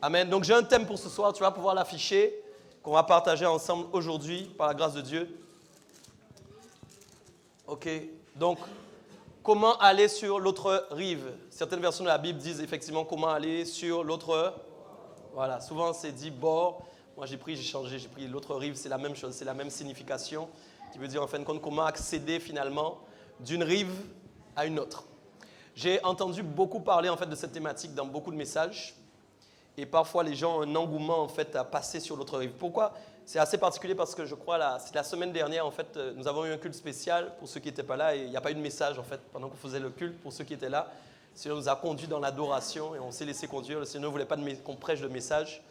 Amen. Donc j'ai un thème pour ce soir, tu vas pouvoir l'afficher, qu'on va partager ensemble aujourd'hui, par la grâce de Dieu. Ok, donc comment aller sur l'autre rive? Certaines versions de la Bible disent effectivement comment aller sur l'autre. Voilà, souvent c'est dit bord. Moi j'ai changé, j'ai pris l'autre rive, c'est la même chose, c'est la même signification, qui veut dire en fin de compte comment accéder finalement d'une rive à une autre. J'ai entendu beaucoup parler en fait de cette thématique dans beaucoup de messages. Et parfois, les gens ont un engouement en fait à passer sur l'autre rive. Pourquoi? C'est assez particulier parce que je crois c'est la semaine dernière en fait, nous avons eu un culte spécial pour ceux qui n'étaient pas là et il n'y a pas eu de message en fait pendant qu'on faisait le culte pour ceux qui étaient là. Le Seigneur nous a conduits dans l'adoration et on s'est laissé conduire. Le Seigneur ne voulait pas qu'on prêche de message.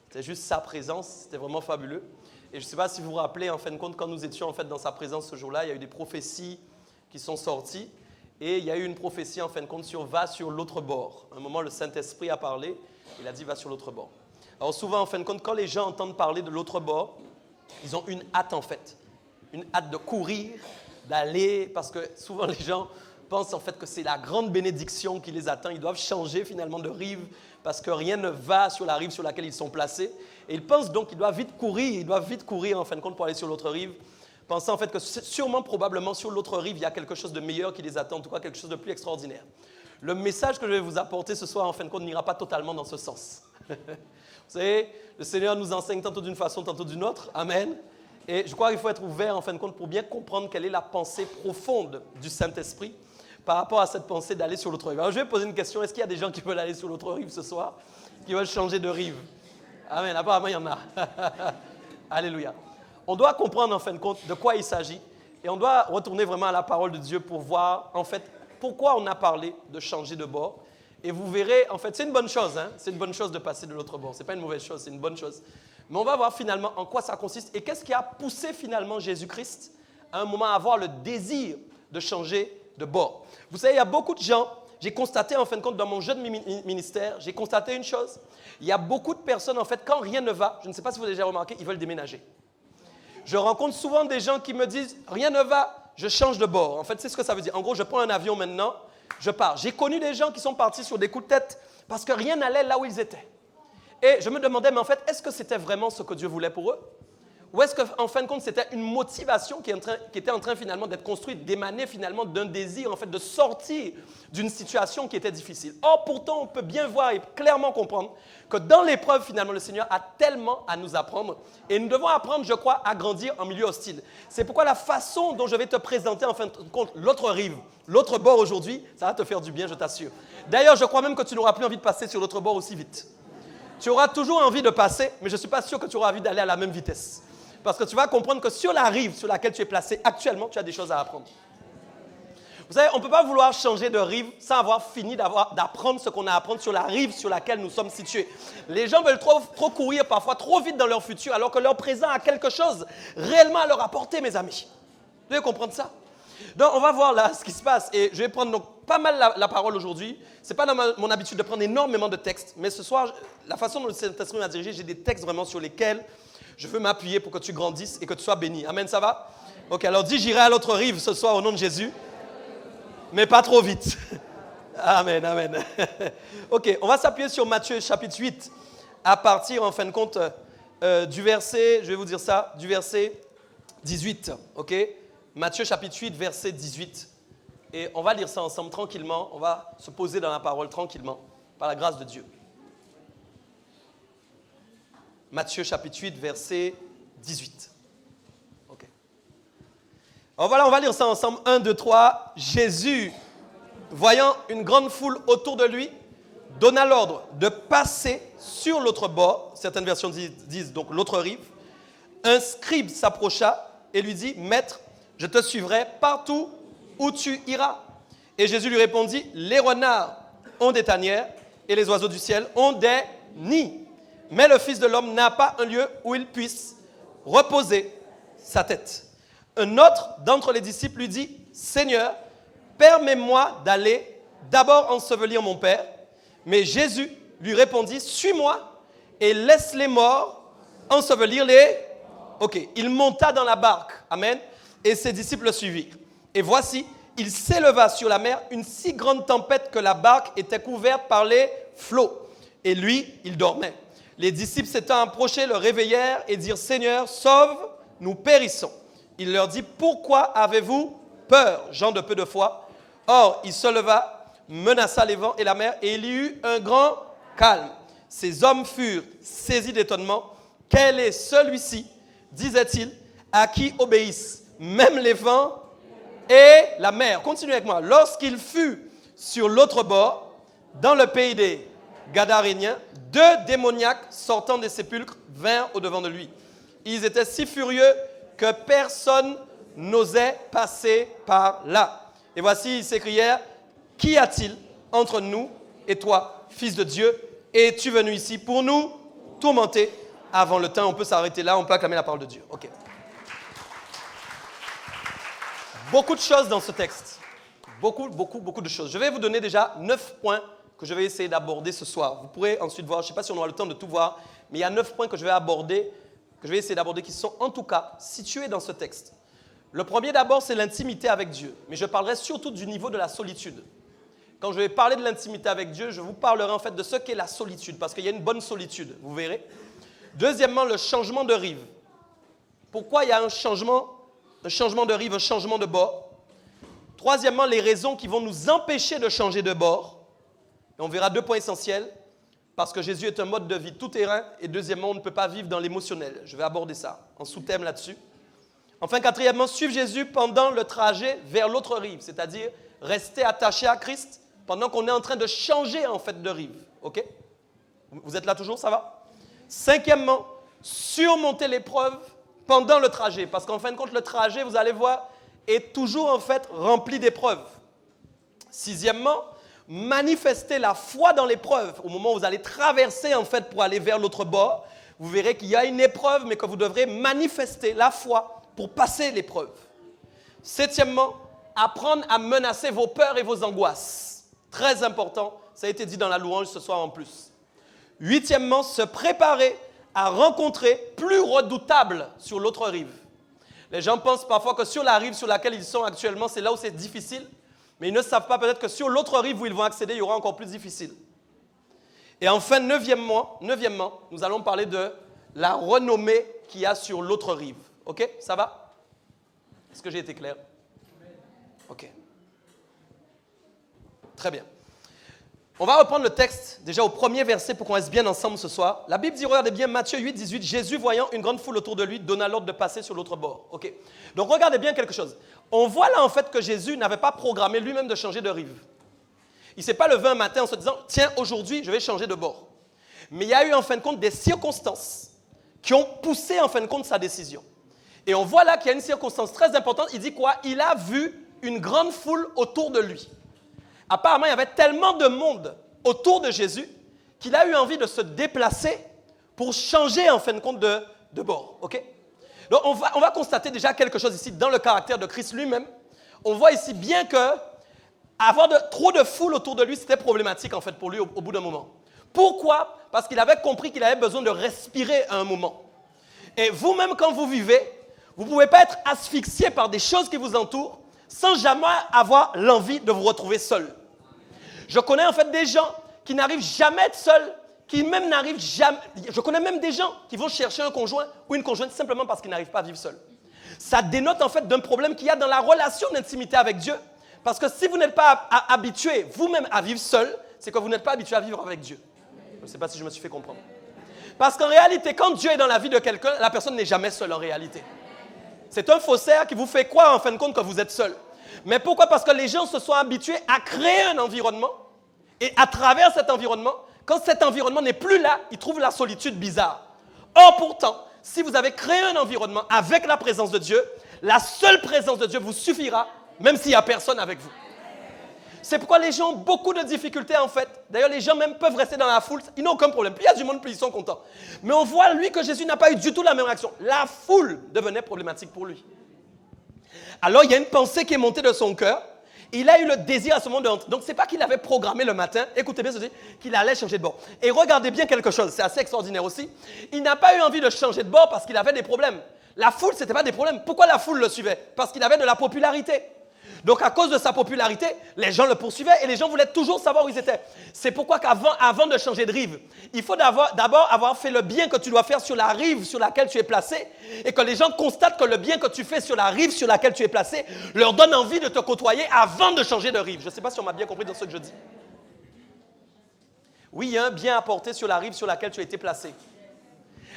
C'était juste sa présence. C'était vraiment fabuleux. Et je ne sais pas si vous vous rappelez en fin de compte quand nous étions en fait dans sa présence ce jour-là, il y a eu des prophéties qui sont sorties et il y a eu une prophétie en fin de compte sur va sur l'autre bord. À un moment, le Saint-Esprit a parlé. Il a dit, va sur l'autre bord. Alors souvent, en fin de compte, quand les gens entendent parler de l'autre bord, ils ont une hâte en fait. Une hâte de courir, d'aller, parce que souvent les gens pensent en fait que c'est la grande bénédiction qui les attend. Ils doivent changer finalement de rive parce que rien ne va sur la rive sur laquelle ils sont placés. Et ils pensent donc qu'ils doivent vite courir en fin de compte pour aller sur l'autre rive, pensant en fait que sûrement, probablement, sur l'autre rive, il y a quelque chose de meilleur qui les attend, en tout cas quelque chose de plus extraordinaire. Le message que je vais vous apporter ce soir, en fin de compte, n'ira pas totalement dans ce sens. Vous savez, le Seigneur nous enseigne tantôt d'une façon, tantôt d'une autre. Amen. Et je crois qu'il faut être ouvert, en fin de compte, pour bien comprendre quelle est la pensée profonde du Saint-Esprit par rapport à cette pensée d'aller sur l'autre rive. Alors, je vais poser une question. Est-ce qu'il y a des gens qui veulent aller sur l'autre rive ce soir, qui veulent changer de rive? Amen. Apparemment, il y en a. Alléluia. On doit comprendre, en fin de compte, de quoi il s'agit. Et on doit retourner vraiment à la parole de Dieu pour voir, en fait, pourquoi on a parlé de changer de bord. Et vous verrez, en fait, c'est une bonne chose. Hein? C'est une bonne chose de passer de l'autre bord. Ce n'est pas une mauvaise chose, c'est une bonne chose. Mais on va voir finalement en quoi ça consiste et qu'est-ce qui a poussé finalement Jésus-Christ à un moment à avoir le désir de changer de bord. Vous savez, il y a beaucoup de gens, j'ai constaté en fin de compte dans mon jeune ministère, j'ai constaté une chose. Il y a beaucoup de personnes, en fait, quand rien ne va, je ne sais pas si vous avez déjà remarqué, ils veulent déménager. Je rencontre souvent des gens qui me disent « rien ne va ». Je change de bord. En fait, c'est ce que ça veut dire. En gros, je prends un avion maintenant, je pars. J'ai connu des gens qui sont partis sur des coups de tête parce que rien n'allait là où ils étaient. Et je me demandais, mais en fait, est-ce que c'était vraiment ce que Dieu voulait pour eux? Ou est-ce qu'en fin de compte, c'était une motivation qui était en train finalement d'être construite, d'émaner finalement d'un désir en fait de sortir d'une situation qui était difficile? Or, pourtant, on peut bien voir et clairement comprendre que dans l'épreuve, finalement, le Seigneur a tellement à nous apprendre. Et nous devons apprendre, je crois, à grandir en milieu hostile. C'est pourquoi la façon dont je vais te présenter, en fin de compte, l'autre rive, l'autre bord aujourd'hui, ça va te faire du bien, je t'assure. D'ailleurs, je crois même que tu n'auras plus envie de passer sur l'autre bord aussi vite. Tu auras toujours envie de passer, mais je ne suis pas sûr que tu auras envie d'aller à la même vitesse. Parce que tu vas comprendre que sur la rive sur laquelle tu es placé actuellement, tu as des choses à apprendre. Vous savez, on ne peut pas vouloir changer de rive sans avoir fini d'apprendre ce qu'on a à apprendre sur la rive sur laquelle nous sommes situés. Les gens veulent trop courir parfois, trop vite dans leur futur, alors que leur présent a quelque chose réellement à leur apporter, mes amis. Vous devez comprendre ça? Donc, on va voir là ce qui se passe. Et je vais prendre donc pas mal la parole aujourd'hui. Ce n'est pas dans mon habitude de prendre énormément de textes, mais ce soir, la façon dont le Saint-Esprit m'a dirigé, j'ai des textes vraiment sur lesquels je veux m'appuyer pour que tu grandisses et que tu sois béni. Amen, ça va? Ok, alors dis, j'irai à l'autre rive ce soir au nom de Jésus. Mais pas trop vite. Amen, amen. Ok, on va s'appuyer sur Matthieu chapitre 8 à partir, en fin de compte, du verset, je vais vous dire ça, du verset 18. Ok? Matthieu chapitre 8, verset 18. Et on va lire ça ensemble tranquillement. On va se poser dans la parole tranquillement, par la grâce de Dieu. Matthieu chapitre 8, verset 18. Ok. Alors voilà, on va lire ça ensemble. 1, 2, 3. Jésus, voyant une grande foule autour de lui, donna l'ordre de passer sur l'autre bord. Certaines versions disent donc l'autre rive. Un scribe s'approcha et lui dit, « Maître, je te suivrai partout où tu iras. » Et Jésus lui répondit, « Les renards ont des tanières et les oiseaux du ciel ont des nids. Mais le Fils de l'homme n'a pas un lieu où il puisse reposer sa tête. » Un autre d'entre les disciples lui dit, « Seigneur, permets-moi d'aller d'abord ensevelir mon père. » Mais Jésus lui répondit, « Suis-moi et laisse les morts ensevelir les... » Ok, il monta dans la barque. Amen. Et ses disciples le suivirent. Et voici, il s'éleva sur la mer une si grande tempête que la barque était couverte par les flots. Et lui, il dormait. Les disciples s'étant approchés, le réveillèrent et dirent, « Seigneur, sauve, nous périssons. » Il leur dit, « Pourquoi avez-vous peur, gens de peu de foi? » Or, il se leva, menaça les vents et la mer, et il y eut un grand calme. Ces hommes furent saisis d'étonnement. « Quel est celui-ci, disait-il, à qui obéissent même les vents et la mer? » Continuez avec moi. « Lorsqu'il fut sur l'autre bord, dans le pays des Gadaréniens, 2 démoniaques sortant des sépulcres vinrent au-devant de lui. Ils étaient si furieux que personne n'osait passer par là. Et voici, ils s'écrièrent, « Qu'y a-t-il entre nous et toi, fils de Dieu? Es-tu venu ici pour nous tourmenter avant le temps? » On peut s'arrêter là, on peut acclamer la parole de Dieu. OK. Beaucoup de choses dans ce texte. Beaucoup de choses. Je vais vous donner déjà 9 points que je vais essayer d'aborder ce soir. Vous pourrez ensuite voir, je ne sais pas si on aura le temps de tout voir, mais il y a 9 points que je vais aborder, que je vais essayer d'aborder, qui sont en tout cas situés dans ce texte. Le premier d'abord, c'est l'intimité avec Dieu. Mais je parlerai surtout du niveau de la solitude. Quand je vais parler de l'intimité avec Dieu, je vous parlerai en fait de ce qu'est la solitude, parce qu'il y a une bonne solitude, vous verrez. Deuxièmement, le changement de rive. Pourquoi il y a un changement de rive, un changement de bord? Troisièmement, les raisons qui vont nous empêcher de changer de bord. Et on verra 2 points essentiels, parce que Jésus est un mode de vie tout-terrain, et deuxièmement, on ne peut pas vivre dans l'émotionnel. Je vais aborder ça en sous-thème là-dessus. Enfin, quatrièmement, suivre Jésus pendant le trajet vers l'autre rive, c'est-à-dire rester attaché à Christ pendant qu'on est en train de changer en fait de rive. OK? Vous êtes là toujours, ça va? Cinquièmement, surmonter l'épreuve pendant le trajet, parce qu'en fin de compte, le trajet, vous allez voir, est toujours en fait rempli d'épreuves. Sixièmement, manifester la foi dans l'épreuve. Au moment où vous allez traverser en fait pour aller vers l'autre bord, vous verrez qu'il y a une épreuve, mais que vous devrez manifester la foi pour passer l'épreuve. Septièmement, apprendre à menacer vos peurs et vos angoisses. Très important, ça a été dit dans la louange ce soir en plus. Huitièmement, se préparer à rencontrer plus redoutable sur l'autre rive. Les gens pensent parfois que sur la rive sur laquelle ils sont actuellement, c'est là où c'est difficile, mais ils ne savent pas peut-être que sur l'autre rive où ils vont accéder, il y aura encore plus difficile. Et enfin, neuvièmement, nous allons parler de la renommée qu'il y a sur l'autre rive. OK? Ça va? Est-ce que j'ai été clair? OK. Très bien. On va reprendre le texte déjà au premier verset pour qu'on reste bien ensemble ce soir. La Bible dit, regardez bien, Matthieu 8, 18, Jésus voyant une grande foule autour de lui, donna l'ordre de passer sur l'autre bord. OK. Donc regardez bien quelque chose. On voit là en fait que Jésus n'avait pas programmé lui-même de changer de rive. Il ne s'est pas levé un matin en se disant, tiens, aujourd'hui, je vais changer de bord. Mais il y a eu en fin de compte des circonstances qui ont poussé en fin de compte sa décision. Et on voit là qu'il y a une circonstance très importante. Il dit quoi? Il a vu une grande foule autour de lui. Apparemment, il y avait tellement de monde autour de Jésus qu'il a eu envie de se déplacer pour changer en fin de compte de bord. OK? Donc, on va constater déjà quelque chose ici dans le caractère de Christ lui-même. On voit ici bien que avoir trop de foule autour de lui, c'était problématique en fait pour lui au bout d'un moment. Pourquoi? Parce qu'il avait compris qu'il avait besoin de respirer à un moment. Et vous-même, quand vous vivez, vous ne pouvez pas être asphyxié par des choses qui vous entourent sans jamais avoir l'envie de vous retrouver seul. Je connais en fait des gens qui n'arrivent jamais à être seuls, qui même n'arrivent jamais... Je connais même des gens qui vont chercher un conjoint ou une conjointe simplement parce qu'ils n'arrivent pas à vivre seuls. Ça dénote en fait d'un problème qu'il y a dans la relation d'intimité avec Dieu. Parce que si vous n'êtes pas habitué vous-même à vivre seul, c'est que vous n'êtes pas habitué à vivre avec Dieu. Je ne sais pas si je me suis fait comprendre. Parce qu'en réalité, quand Dieu est dans la vie de quelqu'un, la personne n'est jamais seule en réalité. C'est un faussaire qui vous fait croire en fin de compte que vous êtes seul. Mais pourquoi? Parce que les gens se sont habitués à créer un environnement. Et à travers cet environnement, quand cet environnement n'est plus là, ils trouvent la solitude bizarre. Or pourtant, si vous avez créé un environnement avec la présence de Dieu, la seule présence de Dieu vous suffira, même s'il n'y a personne avec vous. C'est pourquoi les gens ont beaucoup de difficultés en fait. D'ailleurs, les gens même peuvent rester dans la foule, ils n'ont aucun problème. Plus il y a du monde, plus ils sont contents. Mais on voit, lui, que Jésus n'a pas eu du tout la même réaction. La foule devenait problématique pour lui. Alors, il y a une pensée qui est montée de son cœur. Il a eu le désir à ce moment de rentrer. Donc, ce n'est pas qu'il avait programmé le matin, écoutez bien ceci, qu'il allait changer de bord. Et regardez bien quelque chose, c'est assez extraordinaire aussi. Il n'a pas eu envie de changer de bord parce qu'il avait des problèmes. La foule, ce n'était pas des problèmes. Pourquoi la foule le suivait? Parce qu'il avait de la popularité. Donc, à cause de sa popularité, les gens le poursuivaient et les gens voulaient toujours savoir où ils étaient. C'est pourquoi avant de changer de rive, il faut d'abord avoir fait le bien que tu dois faire sur la rive sur laquelle tu es placé et que les gens constatent que le bien que tu fais sur la rive sur laquelle tu es placé leur donne envie de te côtoyer avant de changer de rive. Je ne sais pas si on m'a bien compris dans ce que je dis. Oui, il y a un bien à porter sur la rive sur laquelle tu as été placé.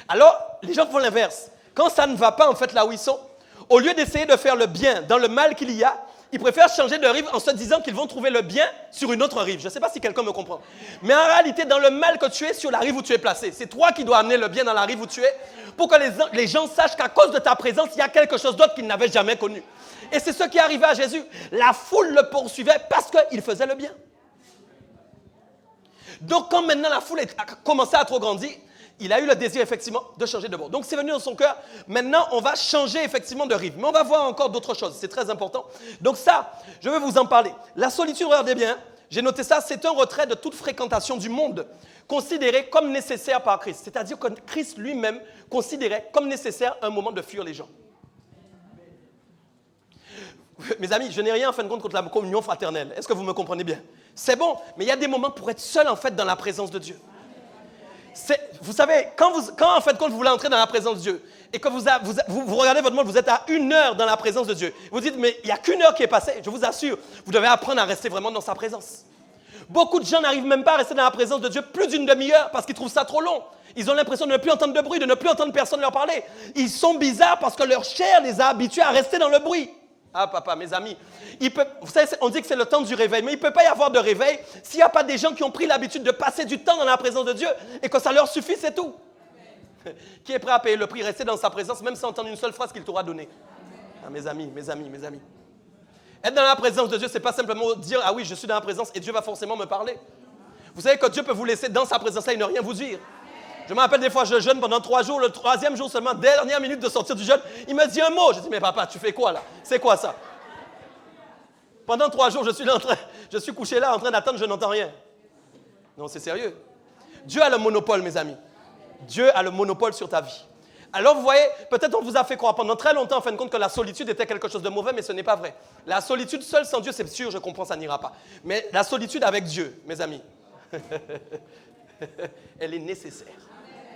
Alors, les gens font l'inverse. Quand ça ne va pas, en fait, là où ils sont, au lieu d'essayer de faire le bien dans le mal qu'il y a, ils préfèrent changer de rive en se disant qu'ils vont trouver le bien sur une autre rive. Je ne sais pas si quelqu'un me comprend. Mais en réalité, dans le mal que tu es sur la rive où tu es placé, c'est toi qui dois amener le bien dans la rive où tu es pour que les gens sachent qu'à cause de ta présence, il y a quelque chose d'autre qu'ils n'avaient jamais connu. Et c'est ce qui est arrivé à Jésus. La foule le poursuivait parce qu'il faisait le bien. Donc, quand maintenant la foule a commencé à trop grandir, il a eu le désir, effectivement, de changer de bord. Donc, c'est venu dans son cœur. Maintenant, on va changer, effectivement, de rive. Mais on va voir encore d'autres choses. C'est très important. Donc, ça, je vais vous en parler. La solitude, regardez bien, j'ai noté ça, c'est un retrait de toute fréquentation du monde, considéré comme nécessaire par Christ. C'est-à-dire que Christ lui-même considérait comme nécessaire un moment de fuir les gens. Mes amis, je n'ai rien en fin de compte contre la communion fraternelle. Est-ce que vous me comprenez bien? C'est bon, mais il y a des moments pour être seul, en fait, dans la présence de Dieu. Vous savez, quand en fait, quand vous voulez entrer dans la présence de Dieu et que vous regardez votre montre, vous êtes à 1 heure dans la présence de Dieu. Vous dites, mais il n'y a qu'1 heure qui est passée. Je vous assure, vous devez apprendre à rester vraiment dans sa présence. Beaucoup de gens n'arrivent même pas à rester dans la présence de Dieu plus d'une demi-heure parce qu'ils trouvent ça trop long. Ils ont l'impression de ne plus entendre de bruit, de ne plus entendre personne leur parler. Ils sont bizarres parce que leur chair les a habitués à rester dans le bruit. Ah papa, mes amis, vous savez, on dit que c'est le temps du réveil, mais il ne peut pas y avoir de réveil s'il n'y a pas des gens qui ont pris l'habitude de passer du temps dans la présence de Dieu et que ça leur suffit, c'est tout. Qui est prêt à payer le prix, rester dans sa présence, même sans entendre une seule phrase qu'il t'aura donnée? Ah, mes amis. Être dans la présence de Dieu, ce n'est pas simplement dire, ah oui, je suis dans la présence et Dieu va forcément me parler. Vous savez que Dieu peut vous laisser dans sa présence là et ne rien vous dire. Je me rappelle des fois, je jeûne pendant 3 jours, le 3e jour seulement, dernière minute de sortir du jeûne, il me dit un mot. Je dis, mais papa, tu fais quoi là? C'est quoi ça? Pendant 3 jours, je suis couché là en train d'attendre, je n'entends rien. Non, c'est sérieux. Dieu a le monopole, mes amis. Dieu a le monopole sur ta vie. Alors, vous voyez, peut-être on vous a fait croire pendant très longtemps, en fin de compte, que la solitude était quelque chose de mauvais, mais ce n'est pas vrai. La solitude seule sans Dieu, c'est sûr, je comprends, ça n'ira pas. Mais la solitude avec Dieu, mes amis, elle est nécessaire.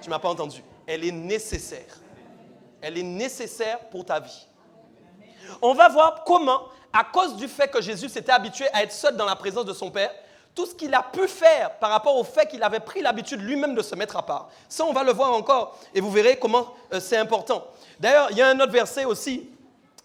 Tu ne m'as pas entendu. Elle est nécessaire. Elle est nécessaire pour ta vie. On va voir comment, à cause du fait que Jésus s'était habitué à être seul dans la présence de son Père, tout ce qu'il a pu faire par rapport au fait qu'il avait pris l'habitude lui-même de se mettre à part. Ça, on va le voir encore et vous verrez comment c'est important. D'ailleurs, il y a un autre verset aussi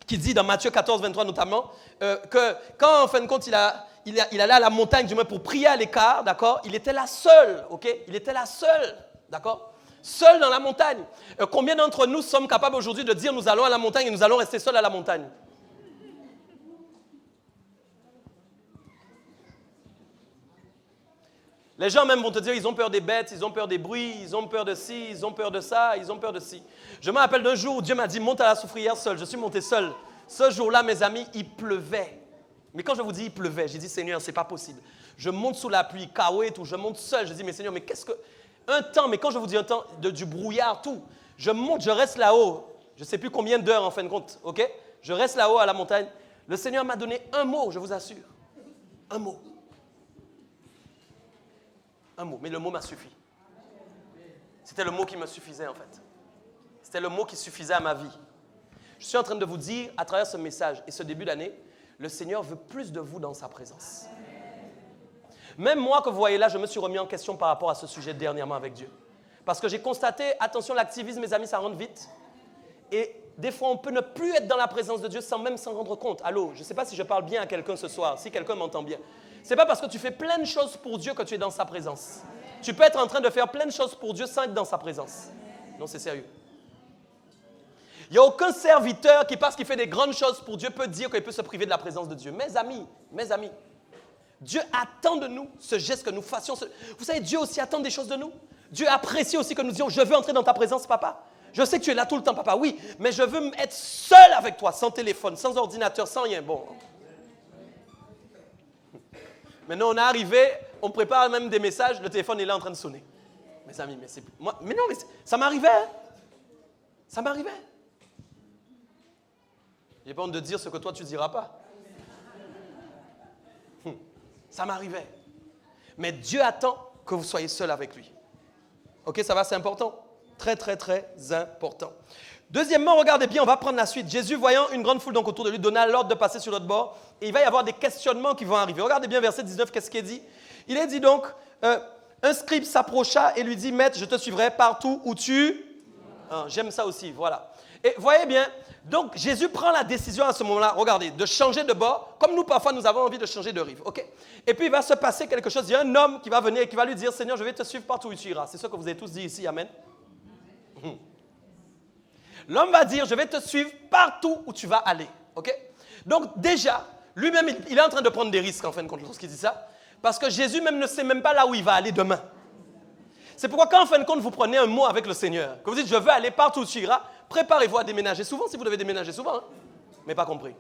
qui dit dans Matthieu 14, 23 notamment, que quand en fin de compte il allait à la montagne du moins pour prier à l'écart, d'accord, il était là seul, ok? Il était là seul, d'accord? Seul dans la montagne. Combien d'entre nous sommes capables aujourd'hui de dire nous allons à la montagne et nous allons rester seuls à la montagne? Les gens même vont te dire ils ont peur des bêtes, ils ont peur des bruits, ils ont peur de ci, ils ont peur de ça, ils ont peur de ci. Je me rappelle d'un jour où Dieu m'a dit monte à la soufrière seul. Je suis monté seul. Ce jour-là, mes amis, il pleuvait. Mais quand je vous dis il pleuvait, j'ai dit Seigneur, c'est pas possible. Je monte sous la pluie, chaos et tout, je monte seul. Je dis mais Seigneur, mais qu'est-ce que... Un temps, mais quand je vous dis un temps, du brouillard, tout. Je monte, je reste là-haut. Je ne sais plus combien d'heures en fin de compte, ok? Je reste là-haut à la montagne. Le Seigneur m'a donné un mot, je vous assure. Un mot. Un mot, mais le mot m'a suffi. C'était le mot qui me suffisait en fait. C'était le mot qui suffisait à ma vie. Je suis en train de vous dire, à travers ce message et ce début d'année, le Seigneur veut plus de vous dans sa présence. Même moi que vous voyez là, je me suis remis en question par rapport à ce sujet dernièrement avec Dieu. Parce que j'ai constaté, attention, l'activisme, mes amis, ça rentre vite. Et des fois, on peut ne plus être dans la présence de Dieu sans même s'en rendre compte. Allô, je ne sais pas si je parle bien à quelqu'un ce soir, si quelqu'un m'entend bien. Ce n'est pas parce que tu fais plein de choses pour Dieu que tu es dans sa présence. Tu peux être en train de faire plein de choses pour Dieu sans être dans sa présence. Non, c'est sérieux. Il n'y a aucun serviteur qui, parce qu'il fait des grandes choses pour Dieu, peut dire qu'il peut se priver de la présence de Dieu. Mes amis, Dieu attend de nous ce geste que nous fassions. Vous savez, Dieu aussi attend des choses de nous. Dieu apprécie aussi que nous disions, je veux entrer dans ta présence, papa. Je sais que tu es là tout le temps, papa, oui, mais je veux être seul avec toi, sans téléphone, sans ordinateur, sans rien. Bon. Maintenant, on est arrivé, on prépare même des messages, le téléphone est là en train de sonner. Mes amis, mais c'est... mais non, mais ça m'arrivait. Hein? Ça m'arrivait. J'ai pas honte de dire ce que toi, tu ne diras pas. Ça m'arrivait. Mais Dieu attend que vous soyez seul avec lui. Ok, ça va, c'est important. Très, très, très important. Deuxièmement, regardez bien, on va prendre la suite. Jésus, voyant une grande foule donc autour de lui, donna l'ordre de passer sur l'autre bord. Et il va y avoir des questionnements qui vont arriver. Regardez bien verset 19, qu'est-ce qu'il est dit? Il est dit donc, un scribe s'approcha et lui dit, Maître, je te suivrai partout où tu... j'aime ça aussi, voilà. Et voyez bien, donc Jésus prend la décision à ce moment-là, regardez, de changer de bord, comme nous parfois nous avons envie de changer de rive, ok? Et puis il va se passer quelque chose, il y a un homme qui va venir et qui va lui dire, Seigneur, je vais te suivre partout où tu iras. C'est ce que vous avez tous dit ici, amen. L'homme va dire, je vais te suivre partout où tu vas aller, ok? Donc déjà, lui-même, il est en train de prendre des risques en fin de compte lorsqu'il dit ça, parce que Jésus même ne sait même pas là où il va aller demain. C'est pourquoi quand en fin de compte vous prenez un mot avec le Seigneur, que vous dites, je veux aller partout où tu iras, préparez-vous à déménager souvent si vous devez déménager souvent, hein? Mais pas compris.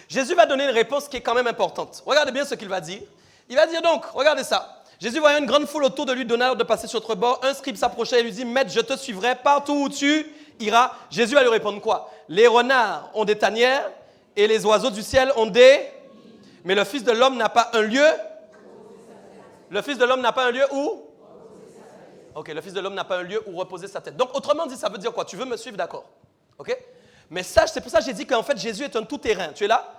Jésus va donner une réponse qui est quand même importante. Regardez bien ce qu'il va dire. Il va dire donc, regardez ça. Jésus voyant une grande foule autour de lui, donna l'ordre de passer sur l'autre bord. Un scribe s'approchait et lui dit, Maître, je te suivrai partout où tu iras. Jésus va lui répondre quoi? Les renards ont des tanières et les oiseaux du ciel ont des... Mais le Fils de l'homme n'a pas un lieu. Le Fils de l'homme n'a pas un lieu où? Ok, le Fils de l'homme n'a pas un lieu où reposer sa tête. Donc, autrement dit, ça veut dire quoi? Tu veux me suivre, d'accord. Ok? Mais sache, c'est pour ça que j'ai dit qu'en fait, Jésus est un tout-terrain. Tu es là?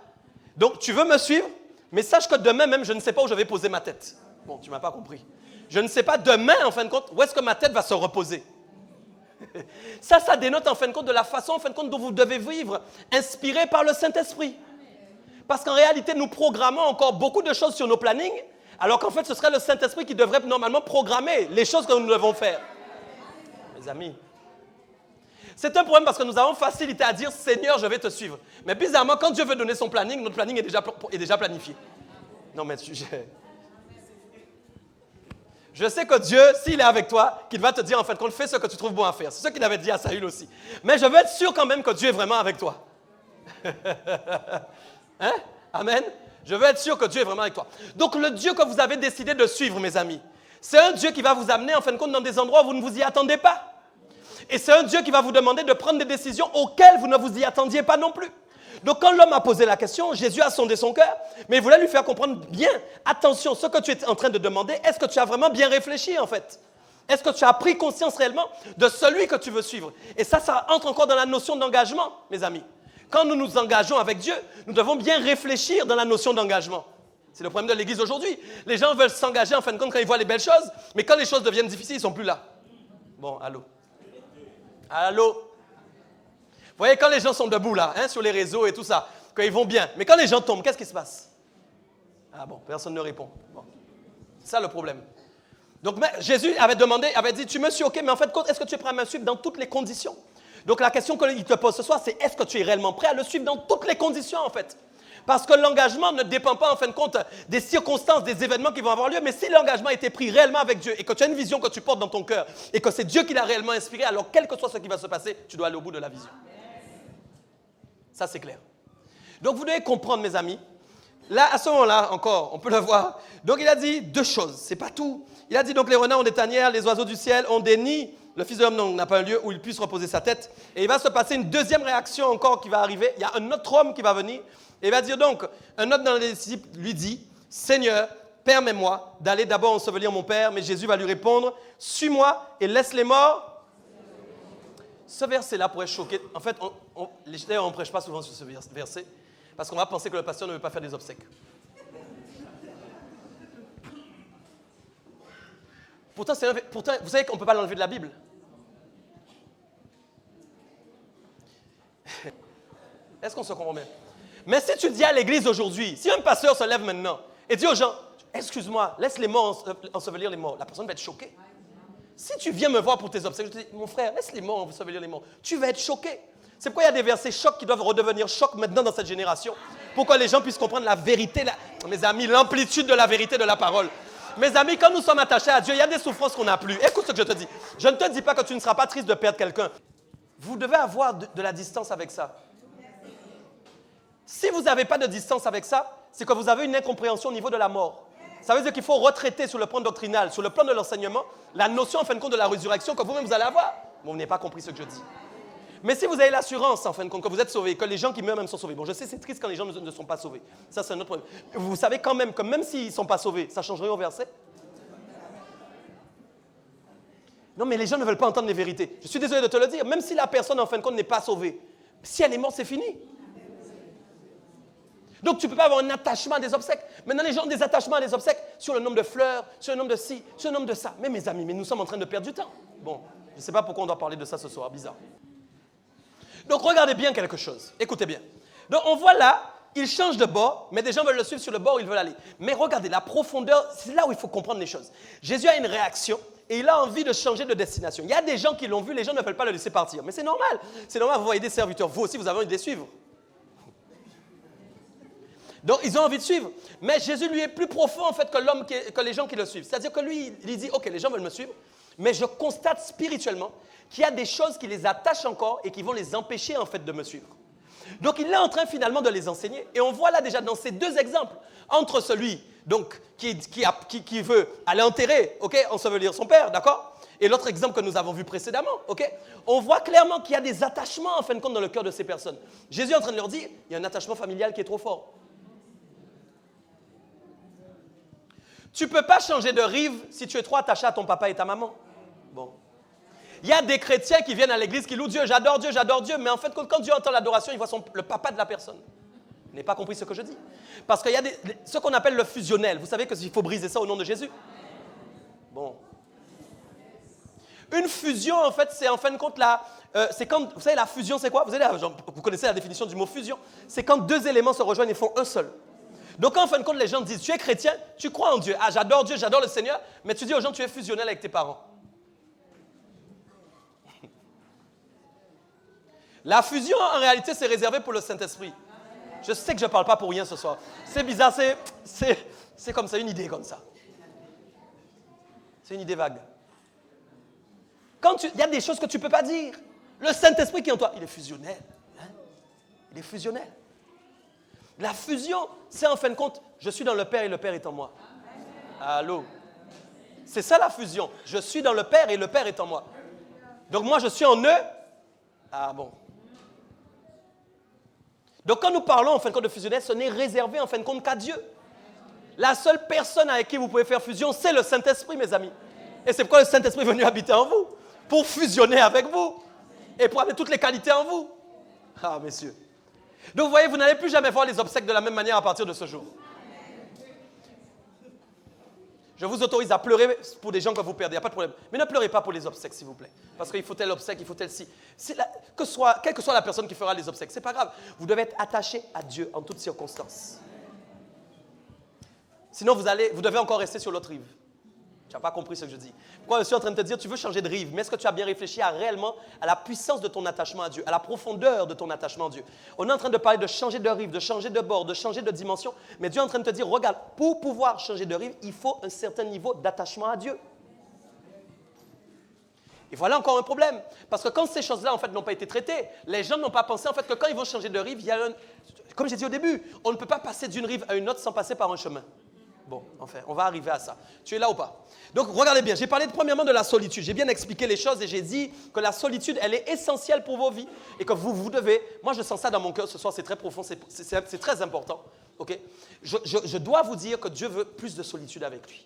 Donc, tu veux me suivre, mais sache que demain même, je ne sais pas où je vais poser ma tête. Bon, tu ne m'as pas compris. Je ne sais pas demain, en fin de compte, où est-ce que ma tête va se reposer. Ça dénote en fin de compte de la façon, en fin de compte, dont vous devez vivre, inspiré par le Saint-Esprit. Parce qu'en réalité, nous programmons encore beaucoup de choses sur nos plannings, alors qu'en fait, ce serait le Saint-Esprit qui devrait normalement programmer les choses que nous devons faire. Mes amis, c'est un problème parce que nous avons facilité à dire « Seigneur, je vais te suivre ». Mais bizarrement, quand Dieu veut donner son planning, notre planning est déjà planifié. Non, mais je sais que Dieu, s'il est avec toi, qu'il va te dire en fin de compte, fais ce que tu trouves bon à faire. C'est ce qu'il avait dit à Saül aussi. Mais je veux être sûr quand même que Dieu est vraiment avec toi. Hein? Amen. Je veux être sûr que Dieu est vraiment avec toi. Donc le Dieu que vous avez décidé de suivre, mes amis, c'est un Dieu qui va vous amener en fin de compte dans des endroits où vous ne vous y attendez pas. Et c'est un Dieu qui va vous demander de prendre des décisions auxquelles vous ne vous y attendiez pas non plus. Donc quand l'homme a posé la question, Jésus a sondé son cœur, mais il voulait lui faire comprendre bien, attention, ce que tu es en train de demander, est-ce que tu as vraiment bien réfléchi en fait? Est-ce que tu as pris conscience réellement de celui que tu veux suivre? Et ça entre encore dans la notion d'engagement, mes amis. Quand nous nous engageons avec Dieu, nous devons bien réfléchir dans la notion d'engagement. C'est le problème de l'Église aujourd'hui. Les gens veulent s'engager en fin de compte quand ils voient les belles choses, mais quand les choses deviennent difficiles, ils ne sont plus là. Bon, allô? Allô? Vous voyez, quand les gens sont debout là, hein, sur les réseaux et tout ça, quand ils vont bien, mais quand les gens tombent, qu'est-ce qui se passe? Ah bon, personne ne répond. Bon. C'est ça le problème. Donc Jésus avait dit, tu me suis ok, mais en fait, est-ce que tu es prêt à me suivre dans toutes les conditions? Donc la question qu'il te pose ce soir, c'est est-ce que tu es réellement prêt à le suivre dans toutes les conditions en fait? Parce que l'engagement ne dépend pas en fin de compte des circonstances, des événements qui vont avoir lieu, mais si l'engagement a été pris réellement avec Dieu et que tu as une vision que tu portes dans ton cœur et que c'est Dieu qui l'a réellement inspiré, alors quel que soit ce qui va se passer, tu dois aller au bout de la vision. Ça c'est clair. Donc vous devez comprendre mes amis, là à ce moment-là encore, on peut le voir, donc il a dit deux choses, c'est pas tout. Il a dit donc les renards ont des tanières, les oiseaux du ciel ont des nids, le Fils de l'homme n'a pas un lieu où il puisse reposer sa tête. Et il va se passer une deuxième réaction encore qui va arriver. Il y a un autre homme qui va venir. Et il va dire donc, un autre dans les disciples lui dit, Seigneur, permets-moi d'aller d'abord ensevelir mon père. Mais Jésus va lui répondre, suis-moi et laisse les morts. Ce verset-là pourrait choquer. En fait, on ne prêche pas souvent sur ce verset parce qu'on va penser que le pasteur ne veut pas faire des obsèques. Pourtant, vous savez qu'on ne peut pas l'enlever de la Bible. Est-ce qu'on se comprend bien? Mais si tu dis à l'église aujourd'hui, si un pasteur se lève maintenant et dit aux gens, excuse-moi, laisse les morts ensevelir les morts, la personne va être choquée. Si tu viens me voir pour tes obsèques, je te dis, mon frère, laisse les morts ensevelir les morts, tu vas être choqué. C'est pourquoi il y a des versets chocs qui doivent redevenir chocs maintenant dans cette génération, pour que les gens puissent comprendre la vérité, mes amis, l'amplitude de la vérité de la parole. Mes amis, quand nous sommes attachés à Dieu, il y a des souffrances qu'on n'a plus. Écoute ce que je te dis. Je ne te dis pas que tu ne seras pas triste de perdre quelqu'un. Vous devez avoir de la distance avec ça. Si vous n'avez pas de distance avec ça, c'est que vous avez une incompréhension au niveau de la mort. Ça veut dire qu'il faut retraiter sur le plan doctrinal, sur le plan de l'enseignement, la notion en fin de compte de la résurrection que vous-même vous allez avoir. Bon, vous n'avez pas compris ce que je dis. Mais si vous avez l'assurance, en fin de compte, que vous êtes sauvé, que les gens qui meurent même sont sauvés. Bon, je sais, c'est triste quand les gens ne sont pas sauvés. Ça, c'est un autre problème. Vous savez quand même que même s'ils ne sont pas sauvés, ça changerait au verset? Non, mais les gens ne veulent pas entendre les vérités. Je suis désolé de te le dire. Même si la personne, en fin de compte, n'est pas sauvée, si elle est morte, c'est fini. Donc, tu ne peux pas avoir un attachement à des obsèques. Maintenant, les gens ont des attachements à des obsèques sur le nombre de fleurs, sur le nombre de ci, sur le nombre de ça. Mais mes amis, nous sommes en train de perdre du temps. Bon, je ne sais pas pourquoi on doit parler de ça ce soir, bizarre. Donc, regardez bien quelque chose. Écoutez bien. Donc, on voit là, il change de bord, mais des gens veulent le suivre sur le bord où ils veulent aller. Mais regardez, la profondeur, c'est là où il faut comprendre les choses. Jésus a une réaction et il a envie de changer de destination. Il y a des gens qui l'ont vu, les gens ne veulent pas le laisser partir. Mais c'est normal. C'est normal, vous voyez des serviteurs. Vous aussi, vous avez envie de les suivre. Donc, ils ont envie de suivre. Mais Jésus, lui, est plus profond, en fait, que les gens qui le suivent. C'est-à-dire que lui, il dit, OK, les gens veulent me suivre, mais je constate spirituellement qu'il y a des choses qui les attachent encore et qui vont les empêcher, en fait, de me suivre. Donc, il est en train, finalement, de les enseigner. Et on voit là, déjà, dans ces deux exemples, entre celui, donc, qui veut aller enterrer, OK, ensevelir son père, d'accord? Et l'autre exemple que nous avons vu précédemment, OK? On voit clairement qu'il y a des attachements, en fin de compte, dans le cœur de ces personnes. Jésus est en train de leur dire, il y a un attachement familial qui est trop fort. Tu ne peux pas changer de rive si tu es trop attaché à ton papa et ta maman. Bon. Il y a des chrétiens qui viennent à l'église, qui louent Dieu, j'adore Dieu, mais en fait, quand Dieu entend l'adoration, il voit le papa de la personne. Vous n'avez pas compris ce que je dis. Parce qu'il y a ce qu'on appelle le fusionnel. Vous savez qu'il faut briser ça au nom de Jésus. Bon. Une fusion, en fait, c'est en fin de compte c'est quand, vous savez, la fusion, c'est quoi? Vous connaissez la définition du mot fusion. C'est quand deux éléments se rejoignent et font un seul. Donc, en fin de compte, les gens disent, tu es chrétien, tu crois en Dieu. Ah, j'adore Dieu, j'adore le Seigneur. Mais tu dis aux gens, tu es fusionnel avec tes parents. La fusion, en réalité, c'est réservé pour le Saint-Esprit. Je sais que je ne parle pas pour rien ce soir. C'est bizarre, c'est comme ça, une idée comme ça. C'est une idée vague. Il y a des choses que tu ne peux pas dire. Le Saint-Esprit qui est en toi, il est fusionnel. Hein? Il est fusionnel. La fusion, c'est en fin de compte, je suis dans le Père et le Père est en moi. Allô? C'est ça la fusion. Je suis dans le Père et le Père est en moi. Donc moi, je suis en eux. Ah bon. Donc quand nous parlons en fin de compte de fusionnel, ce n'est réservé en fin de compte qu'à Dieu. La seule personne avec qui vous pouvez faire fusion, c'est le Saint-Esprit, mes amis. Et c'est pourquoi le Saint-Esprit est venu habiter en vous. Pour fusionner avec vous. Et pour avoir toutes les qualités en vous. Ah, messieurs. Donc, vous voyez, vous n'allez plus jamais voir les obsèques de la même manière à partir de ce jour. Je vous autorise à pleurer pour des gens que vous perdez, il n'y a pas de problème. Mais ne pleurez pas pour les obsèques, s'il vous plaît. Parce qu'il faut tel obsèque, il faut tel ci. Quelle que soit la personne qui fera les obsèques, ce n'est pas grave. Vous devez être attaché à Dieu en toutes circonstances. Sinon, vous devez encore rester sur l'autre rive. Tu n'as pas compris ce que je dis. Pourquoi je suis en train de te dire, tu veux changer de rive, mais est-ce que tu as bien réfléchi réellement à la puissance de ton attachement à Dieu, à la profondeur de ton attachement à Dieu? On est en train de parler de changer de rive, de changer de bord, de changer de dimension, mais Dieu est en train de te dire, regarde, pour pouvoir changer de rive, il faut un certain niveau d'attachement à Dieu. Et voilà encore un problème, parce que quand ces choses-là, en fait, n'ont pas été traitées, les gens n'ont pas pensé, en fait, que quand ils vont changer de rive, il y a comme j'ai dit au début, on ne peut pas passer d'une rive à une autre sans passer par un chemin. Bon, enfin, on va arriver à ça. Tu es là ou pas? Donc, regardez bien, j'ai parlé premièrement de la solitude. J'ai bien expliqué les choses et j'ai dit que la solitude, elle est essentielle pour vos vies et que vous devez... Moi, je sens ça dans mon cœur ce soir, c'est très profond, c'est très important. Okay? Je dois vous dire que Dieu veut plus de solitude avec lui.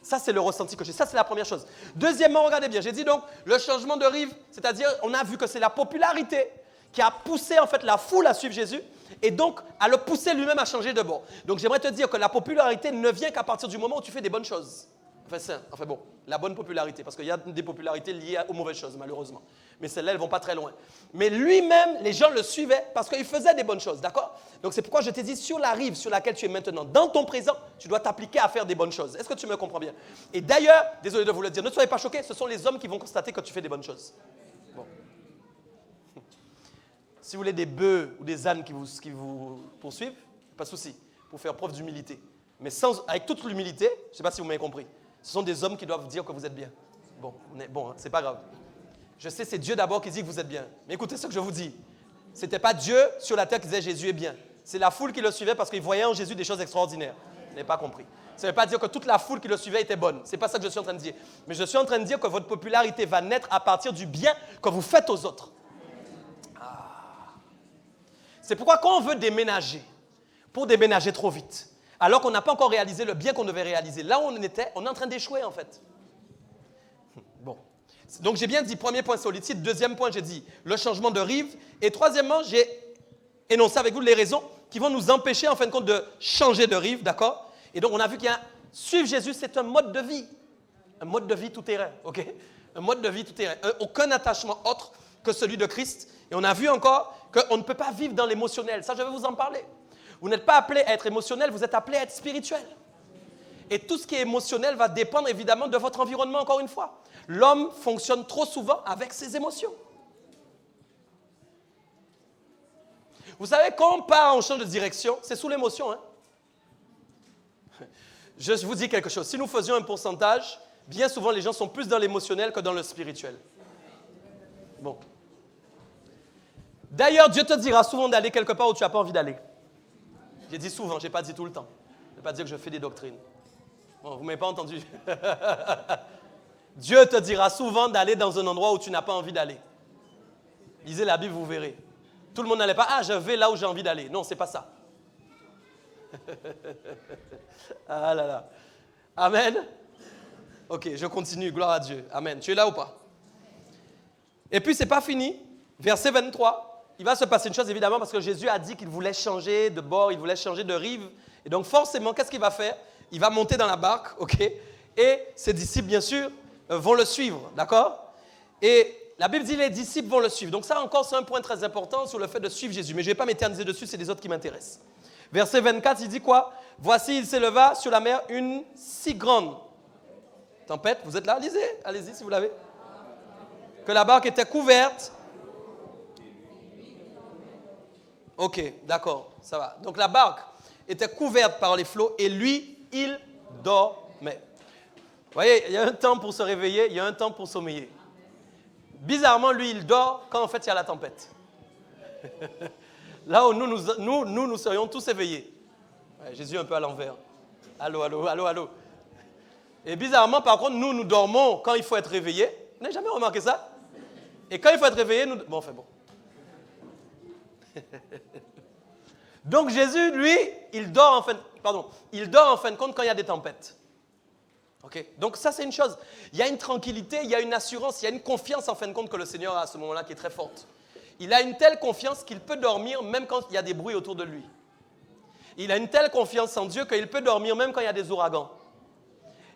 Ça, c'est le ressenti que j'ai. Ça, c'est la première chose. Deuxièmement, regardez bien, j'ai dit donc, le changement de rive, c'est-à-dire, on a vu que c'est la popularité qui a poussé, en fait, la foule à suivre Jésus. Et donc, à le pousser lui-même à changer de bord. Donc, j'aimerais te dire que la popularité ne vient qu'à partir du moment où tu fais des bonnes choses. Enfin bon, la bonne popularité, parce qu'il y a des popularités liées aux mauvaises choses, malheureusement. Mais celles-là, elles ne vont pas très loin. Mais lui-même, les gens le suivaient parce qu'il faisait des bonnes choses, d'accord? Donc, c'est pourquoi je t'ai dit, sur la rive sur laquelle tu es maintenant, dans ton présent, tu dois t'appliquer à faire des bonnes choses. Est-ce que tu me comprends bien? Et d'ailleurs, désolé de vous le dire, ne soyez pas choqués, ce sont les hommes qui vont constater que tu fais des bonnes choses. Bon. Si vous voulez des bœufs ou des ânes qui vous poursuivent, pas de souci, pour faire preuve d'humilité. Mais avec toute l'humilité, je ne sais pas si vous m'avez compris, ce sont des hommes qui doivent dire que vous êtes bien. Bon, hein, c'est pas grave. Je sais, c'est Dieu d'abord qui dit que vous êtes bien. Mais écoutez ce que je vous dis. Ce n'était pas Dieu sur la terre qui disait Jésus est bien. C'est la foule qui le suivait parce qu'ils voyaient en Jésus des choses extraordinaires. Vous n'avez pas compris. Ça ne veut pas dire que toute la foule qui le suivait était bonne. Ce n'est pas ça que je suis en train de dire. Mais je suis en train de dire que votre popularité va naître à partir du bien que vous faites aux autres. C'est pourquoi quand on veut déménager, pour déménager trop vite, alors qu'on n'a pas encore réalisé le bien qu'on devait réaliser, là où on était, on est en train d'échouer en fait. Bon. Donc j'ai bien dit, premier point solitude, deuxième point j'ai dit le changement de rive, et troisièmement j'ai énoncé avec vous les raisons qui vont nous empêcher en fin de compte de changer de rive, d'accord? Et donc on a vu qu'il y a suivre Jésus, c'est un mode de vie tout terrain, ok? Un mode de vie tout terrain, aucun attachement autre que celui de Christ. Et on a vu encore qu'on ne peut pas vivre dans l'émotionnel. Ça, je vais vous en parler. Vous n'êtes pas appelé à être émotionnel, vous êtes appelé à être spirituel. Et tout ce qui est émotionnel va dépendre évidemment de votre environnement, encore une fois. L'homme fonctionne trop souvent avec ses émotions. Vous savez, quand on part, on change de direction, c'est sous l'émotion. Hein? Je vous dis quelque chose. Si nous faisions un pourcentage, bien souvent les gens sont plus dans l'émotionnel que dans le spirituel. Bon. D'ailleurs, Dieu te dira souvent d'aller quelque part où tu n'as pas envie d'aller. J'ai dit souvent, je n'ai pas dit tout le temps. Je ne vais pas dire que je fais des doctrines. Bon, vous ne m'avez pas entendu. Dieu te dira souvent d'aller dans un endroit où tu n'as pas envie d'aller. Lisez la Bible, vous verrez. Tout le monde n'allait pas, je vais là où j'ai envie d'aller. Non, ce n'est pas ça. Ah là là. Amen. Ok, je continue, gloire à Dieu. Amen. Tu es là ou pas? Et puis, ce n'est pas fini. Verset 23. Il va se passer une chose, évidemment, parce que Jésus a dit qu'il voulait changer de bord, il voulait changer de rive. Et donc, forcément, qu'est-ce qu'il va faire? Il va monter dans la barque, ok? Et ses disciples, bien sûr, vont le suivre, d'accord? Et la Bible dit les disciples vont le suivre. Donc, ça encore, c'est un point très important sur le fait de suivre Jésus. Mais je ne vais pas m'éterniser dessus, c'est les autres qui m'intéressent. Verset 24, il dit quoi? Voici, il s'éleva sur la mer une si grande tempête. Vous êtes là? Lisez, allez-y si vous l'avez. Que la barque était couverte. Ok, d'accord, ça va. Donc la barque était couverte par les flots et lui, il dormait. Vous voyez, il y a un temps pour se réveiller, il y a un temps pour sommeiller. Bizarrement, lui, il dort quand en fait il y a la tempête. Là où nous serions tous éveillés. Ouais, Jésus un peu à l'envers. Allô, allô, allô, allô. Et bizarrement, par contre, nous dormons quand il faut être réveillé. Vous n'avez jamais remarqué ça? Et quand il faut être réveillé, nous... Bon, enfin bon. Donc Jésus, lui, il dort en fin de compte quand il y a des tempêtes. Okay? Donc ça, c'est une chose. Il y a une tranquillité, il y a une assurance, il y a une confiance en fin de compte que le Seigneur a à ce moment-là qui est très forte. Il a une telle confiance qu'il peut dormir même quand il y a des bruits autour de lui. Il a une telle confiance en Dieu qu'il peut dormir même quand il y a des ouragans.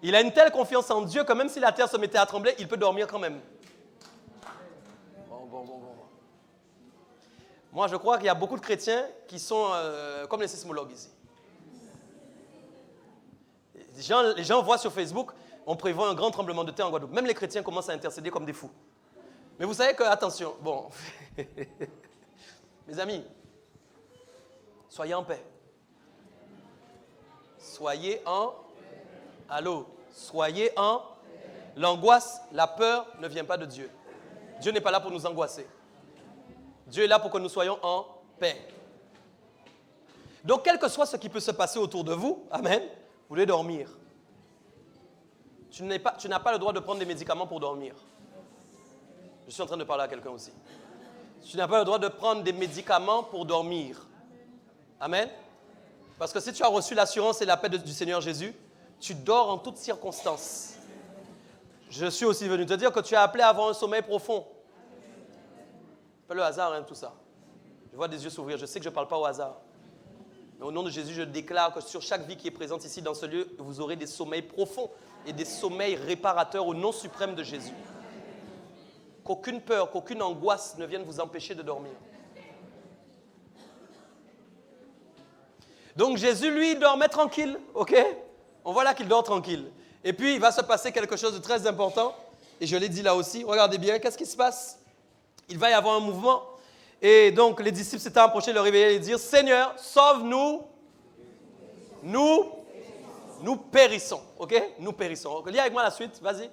Il a une telle confiance en Dieu que même si la terre se mettait à trembler, il peut dormir quand même. Bon. Moi, je crois qu'il y a beaucoup de chrétiens qui sont comme les sismologues ici. Les gens voient sur Facebook, on prévoit un grand tremblement de terre en Guadeloupe. Même les chrétiens commencent à intercéder comme des fous. Mais vous savez que, attention, bon, mes amis, soyez en paix. Soyez en... Allô? Soyez en... L'angoisse, la peur ne vient pas de Dieu. Dieu n'est pas là pour nous angoisser. Dieu est là pour que nous soyons en paix. Donc, quel que soit ce qui peut se passer autour de vous, amen, vous devez dormir. Tu n'as pas le droit de prendre des médicaments pour dormir. Je suis en train de parler à quelqu'un aussi. Tu n'as pas le droit de prendre des médicaments pour dormir. Amen. Parce que si tu as reçu l'assurance et la paix du Seigneur Jésus, tu dors en toutes circonstances. Je suis aussi venu te dire que tu es appelé à avoir un sommeil profond. Pas le hasard, hein, tout ça. Je vois des yeux s'ouvrir. Je sais que je ne parle pas au hasard. Mais au nom de Jésus, je déclare que sur chaque vie qui est présente ici dans ce lieu, vous aurez des sommeils profonds et des sommeils réparateurs au nom suprême de Jésus. Qu'aucune peur, qu'aucune angoisse ne vienne vous empêcher de dormir. Donc Jésus, lui, il dormait tranquille, ok? On voit là qu'il dort tranquille. Et puis, il va se passer quelque chose de très important. Et je l'ai dit là aussi. Regardez bien, qu'est-ce qui se passe? Il va y avoir un mouvement. Et donc, les disciples s'étaient approchés, le réveiller et dire, Seigneur, sauve-nous. Nous périssons. Ok? Nous périssons. Lis avec moi la suite, vas-y.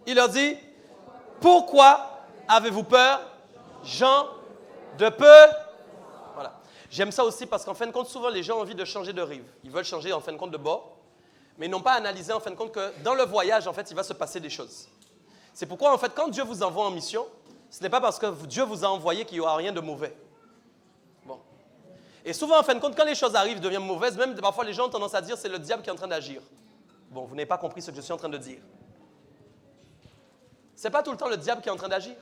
Il leur dit, pourquoi avez-vous peur, gens de peu? Voilà. J'aime ça aussi parce qu'en fin de compte, souvent les gens ont envie de changer de rive. Ils veulent changer en fin de compte de bord, mais ils n'ont pas analysé en fin de compte que dans le voyage, en fait, il va se passer des choses. C'est pourquoi, en fait, quand Dieu vous envoie en mission, ce n'est pas parce que Dieu vous a envoyé qu'il n'y aura rien de mauvais. Bon. Et souvent, en fin de compte, quand les choses arrivent, deviennent mauvaises, même parfois les gens ont tendance à dire c'est le diable qui est en train d'agir. Bon, vous n'avez pas compris ce que je suis en train de dire. Ce n'est pas tout le temps le diable qui est en train d'agir.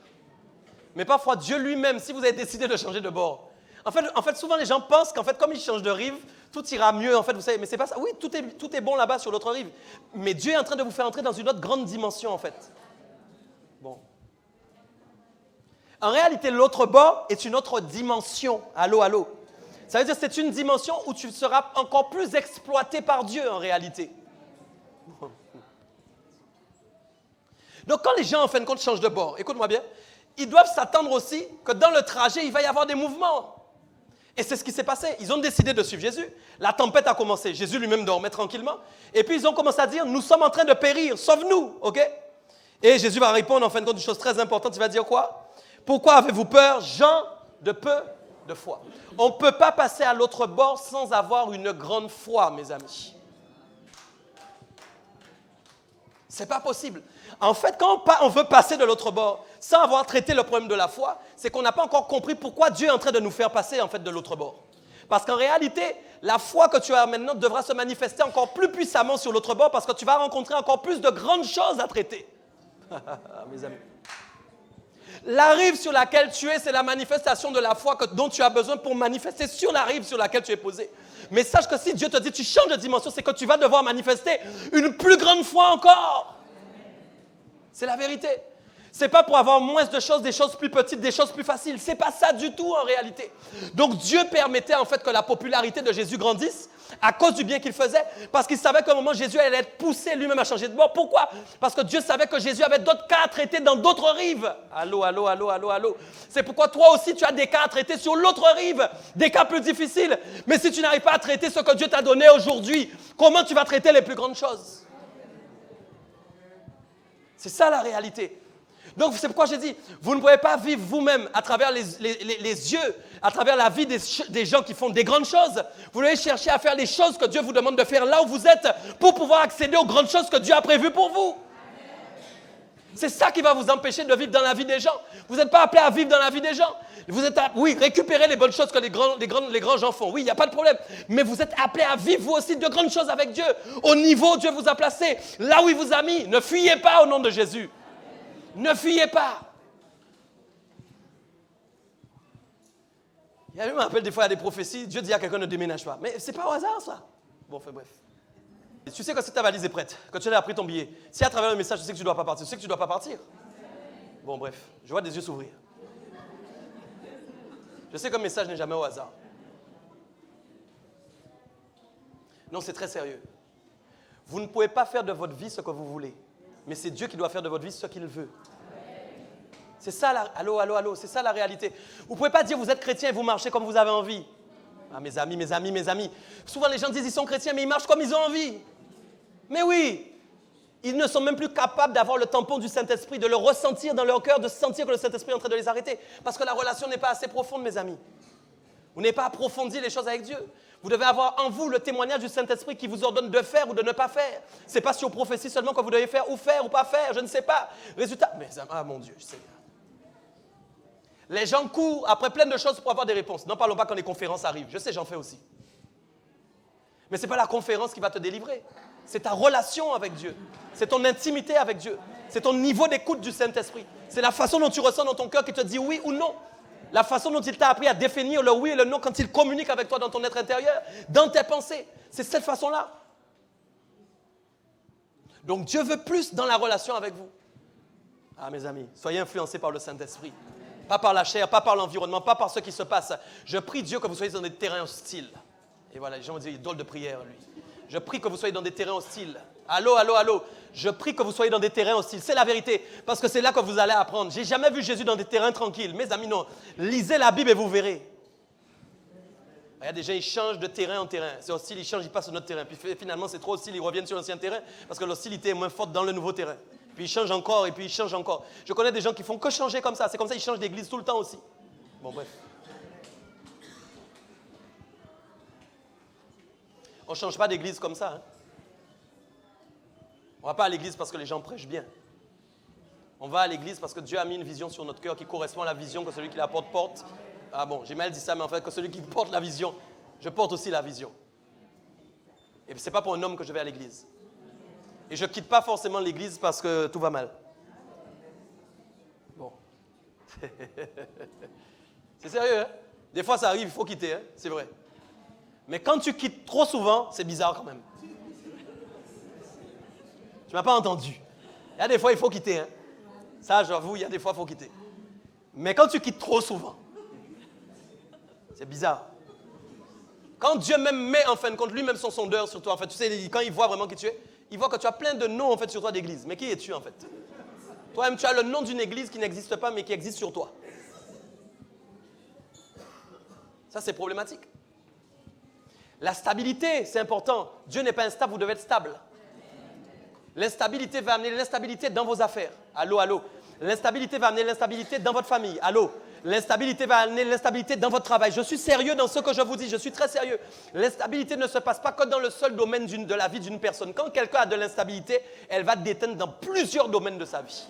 Mais parfois, Dieu lui-même, si vous avez décidé de changer de bord. En fait, souvent, les gens pensent qu'en fait, comme ils changent de rive, tout ira mieux. En fait, vous savez, mais c'est pas ça. Oui, tout est bon là-bas sur l'autre rive. Mais Dieu est en train de vous faire entrer dans une autre grande dimension, en fait. Bon. En réalité, l'autre bord est une autre dimension. Allô, allô. Ça veut dire que c'est une dimension où tu seras encore plus exploité par Dieu, en réalité. Donc, quand les gens, en fin de compte, changent de bord, écoute-moi bien, ils doivent s'attendre aussi que dans le trajet, il va y avoir des mouvements. Et c'est ce qui s'est passé. Ils ont décidé de suivre Jésus. La tempête a commencé. Jésus lui-même dormait tranquillement. Et puis, ils ont commencé à dire, nous sommes en train de périr, sauve-nous, ok? Et Jésus va répondre, en fin de compte, une chose très importante. Il va dire quoi? Pourquoi avez-vous peur, gens de peu de foi? On ne peut pas passer à l'autre bord sans avoir une grande foi, mes amis. Ce n'est pas possible. En fait, quand on veut passer de l'autre bord sans avoir traité le problème de la foi, c'est qu'on n'a pas encore compris pourquoi Dieu est en train de nous faire passer en fait de l'autre bord. Parce qu'en réalité, la foi que tu as maintenant devra se manifester encore plus puissamment sur l'autre bord parce que tu vas rencontrer encore plus de grandes choses à traiter. Mes amis. La rive sur laquelle tu es, c'est la manifestation de la foi dont tu as besoin pour manifester sur la rive sur laquelle tu es posé. Mais sache que si Dieu te dit tu changes de dimension, c'est que tu vas devoir manifester une plus grande foi encore. C'est la vérité. Ce n'est pas pour avoir moins de choses, des choses plus petites, des choses plus faciles. Ce n'est pas ça du tout en réalité. Donc Dieu permettait en fait que la popularité de Jésus grandisse à cause du bien qu'il faisait, parce qu'il savait qu'à un moment Jésus allait être poussé lui-même à changer de bord. Pourquoi? Parce que Dieu savait que Jésus avait d'autres cas à traiter dans d'autres rives. Allô, allô, allô, allô, allô. C'est pourquoi toi aussi tu as des cas à traiter sur l'autre rive, des cas plus difficiles. Mais si tu n'arrives pas à traiter ce que Dieu t'a donné aujourd'hui, comment tu vas traiter les plus grandes choses? C'est ça la réalité. Donc, c'est pourquoi j'ai dit, vous ne pouvez pas vivre vous-même à travers les yeux, à travers la vie des gens qui font des grandes choses. Vous devez chercher à faire les choses que Dieu vous demande de faire là où vous êtes pour pouvoir accéder aux grandes choses que Dieu a prévues pour vous. C'est ça qui va vous empêcher de vivre dans la vie des gens. Vous n'êtes pas appelé à vivre dans la vie des gens. Vous êtes oui, récupérer les bonnes choses que les grands gens font. Oui, il n'y a pas de problème. Mais vous êtes appelé à vivre vous aussi de grandes choses avec Dieu. Au niveau où Dieu vous a placé, là où il vous a mis. Ne fuyez pas au nom de Jésus. Ne fuyez pas. Il y a même un appel des fois à des prophéties. Dieu dit à quelqu'un ne déménage pas. Mais ce n'est pas au hasard ça. Bon, enfin bref. Tu sais que si ta valise est prête, que tu as pris ton billet, si à travers le message tu sais que tu ne dois pas partir, tu sais que tu ne dois pas partir. Bon, bref, je vois des yeux s'ouvrir. Je sais que le message n'est jamais au hasard. Non, c'est très sérieux. Vous ne pouvez pas faire de votre vie ce que vous voulez, mais c'est Dieu qui doit faire de votre vie ce qu'il veut. C'est ça, allô, allô, allô, c'est ça la réalité. Vous ne pouvez pas dire vous êtes chrétien et vous marchez comme vous avez envie. Ah, mes amis, mes amis, mes amis. Souvent les gens disent ils sont chrétiens mais ils marchent comme ils ont envie. Mais oui, ils ne sont même plus capables d'avoir le tampon du Saint-Esprit, de le ressentir dans leur cœur, de sentir que le Saint-Esprit est en train de les arrêter. Parce que la relation n'est pas assez profonde, mes amis. Vous n'avez pas approfondi les choses avec Dieu. Vous devez avoir en vous le témoignage du Saint-Esprit qui vous ordonne de faire ou de ne pas faire. Ce n'est pas sur prophétie seulement que vous devez faire ou pas faire, je ne sais pas. Résultat, mais ah mon Dieu, je sais bien. Les gens courent après plein de choses pour avoir des réponses. N'en parlons pas quand les conférences arrivent. Je sais, j'en fais aussi. Mais ce n'est pas la conférence qui va te délivrer. C'est ta relation avec Dieu. C'est ton intimité avec Dieu. C'est ton niveau d'écoute du Saint-Esprit. C'est la façon dont tu ressens dans ton cœur qui te dit oui ou non. La façon dont il t'a appris à définir le oui et le non quand il communique avec toi dans ton être intérieur, dans tes pensées. C'est cette façon-là. Donc Dieu veut plus dans la relation avec vous. Ah mes amis, soyez influencés par le Saint-Esprit. Pas par la chair, pas par l'environnement, pas par ce qui se passe. Je prie Dieu que vous soyez dans des terrains hostiles. Et voilà, les gens vont dire, il dole de prière, lui. Je prie que vous soyez dans des terrains hostiles. Allô, allô, allô. Je prie que vous soyez dans des terrains hostiles. C'est la vérité, parce que c'est là que vous allez apprendre. J'ai jamais vu Jésus dans des terrains tranquilles. Mes amis, non. Lisez la Bible et vous verrez. Il y a des gens, ils changent de terrain en terrain. C'est hostile, ils changent, ils passent sur notre terrain. Puis finalement, c'est trop hostile, ils reviennent sur l'ancien terrain, parce que l'hostilité est moins forte dans le nouveau terrain. Puis ils changent encore, et puis ils changent encore. Je connais des gens qui font que changer comme ça. C'est comme ça qu'ils changent d'église tout le temps aussi. Bon, bref. On ne change pas d'église comme ça. Hein. On ne va pas à l'église parce que les gens prêchent bien. On va à l'église parce que Dieu a mis une vision sur notre cœur qui correspond à la vision que celui qui la porte. Ah bon, j'ai mal dit ça, mais en fait, que celui qui porte la vision, je porte aussi la vision. Et ce n'est pas pour un homme que je vais à l'église. Et je ne quitte pas forcément l'église parce que tout va mal. Bon. C'est sérieux, hein? Des fois, ça arrive, il faut quitter, hein? C'est vrai. Mais quand tu quittes trop souvent, c'est bizarre quand même. Tu ne m'as pas entendu. Il y a des fois, il faut quitter. Hein? Ça, j'avoue, il y a des fois, il faut quitter. Mais quand tu quittes trop souvent, c'est bizarre. Quand Dieu même met en fin de compte lui-même son sondeur sur toi, en fait, tu sais, quand il voit vraiment qui tu es, il voit que tu as plein de noms en fait sur toi d'église. Mais qui es-tu en fait? Toi-même, tu as le nom d'une église qui n'existe pas, mais qui existe sur toi. Ça, c'est problématique. La stabilité, c'est important. Dieu n'est pas instable, vous devez être stable. L'instabilité va amener l'instabilité dans vos affaires. Allô, allô. L'instabilité va amener l'instabilité dans votre famille. Allô. L'instabilité va amener l'instabilité dans votre travail. Je suis sérieux dans ce que je vous dis. Je suis très sérieux. L'instabilité ne se passe pas que dans le seul domaine de la vie d'une personne. Quand quelqu'un a de l'instabilité, elle va déteindre dans plusieurs domaines de sa vie.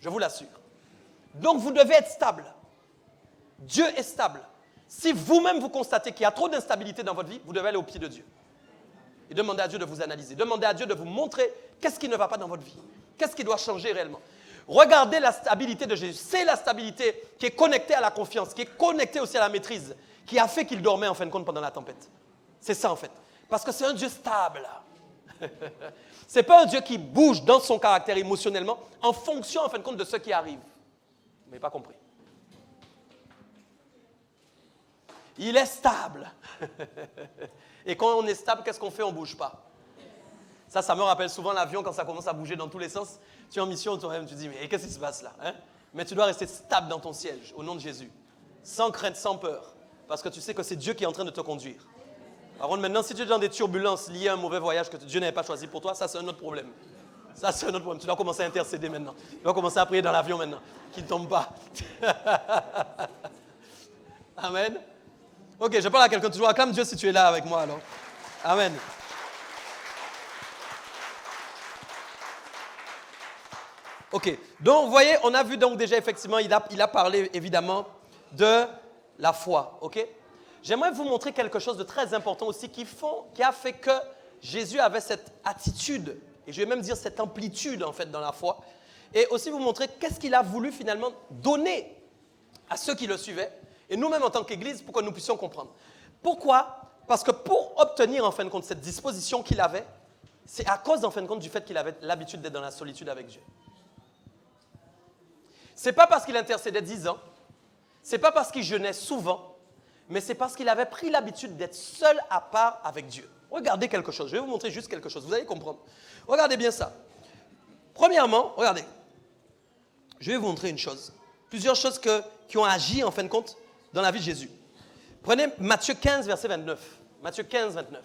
Je vous l'assure. Donc, vous devez être stable. Dieu est stable. Si vous-même vous constatez qu'il y a trop d'instabilité dans votre vie, vous devez aller au pied de Dieu. Et demandez à Dieu de vous analyser. Demandez à Dieu de vous montrer qu'est-ce qui ne va pas dans votre vie. Qu'est-ce qui doit changer réellement. Regardez la stabilité de Jésus. C'est la stabilité qui est connectée à la confiance, qui est connectée aussi à la maîtrise, qui a fait qu'il dormait en fin de compte pendant la tempête. C'est ça en fait. Parce que c'est un Dieu stable. Ce n'est pas un Dieu qui bouge dans son caractère émotionnellement en fonction en fin de compte de ce qui arrive. Vous n'avez pas compris. Il est stable. Et quand on est stable, qu'est-ce qu'on fait? On ne bouge pas. Ça me rappelle souvent l'avion quand ça commence à bouger dans tous les sens. Tu es en mission, toi-même, tu te dis, mais qu'est-ce qui se passe là, hein? Mais tu dois rester stable dans ton siège, au nom de Jésus. Sans crainte, sans peur. Parce que tu sais que c'est Dieu qui est en train de te conduire. Par contre, maintenant, si tu es dans des turbulences liées à un mauvais voyage que Dieu n'avait pas choisi pour toi, ça, c'est un autre problème. Ça, c'est un autre problème. Tu dois commencer à intercéder maintenant. Tu dois commencer à prier dans l'avion maintenant, qu'il ne tombe pas. Amen. Ok, je parle à quelqu'un toujours. Acclame Dieu si tu es là avec moi alors. Amen. Ok, donc vous voyez, on a vu donc déjà effectivement, il a parlé évidemment de la foi. Ok. J'aimerais vous montrer quelque chose de très important aussi qui a fait que Jésus avait cette attitude, et je vais même dire cette amplitude en fait dans la foi, et aussi vous montrer qu'est-ce qu'il a voulu finalement donner à ceux qui le suivaient, et nous-mêmes en tant qu'Église pour que nous puissions comprendre. Pourquoi? Parce que pour obtenir en fin de compte cette disposition qu'il avait, c'est à cause en fin de compte du fait qu'il avait l'habitude d'être dans la solitude avec Dieu. Ce n'est pas parce qu'il intercédait 10 ans, ce n'est pas parce qu'il jeûnait souvent, mais c'est parce qu'il avait pris l'habitude d'être seul à part avec Dieu. Regardez quelque chose, je vais vous montrer juste quelque chose, vous allez comprendre. Regardez bien ça. Premièrement, regardez, je vais vous montrer une chose. Plusieurs choses qui ont agi en fin de compte dans la vie de Jésus. Prenez Matthieu 15, verset 29. Matthieu 15, 29.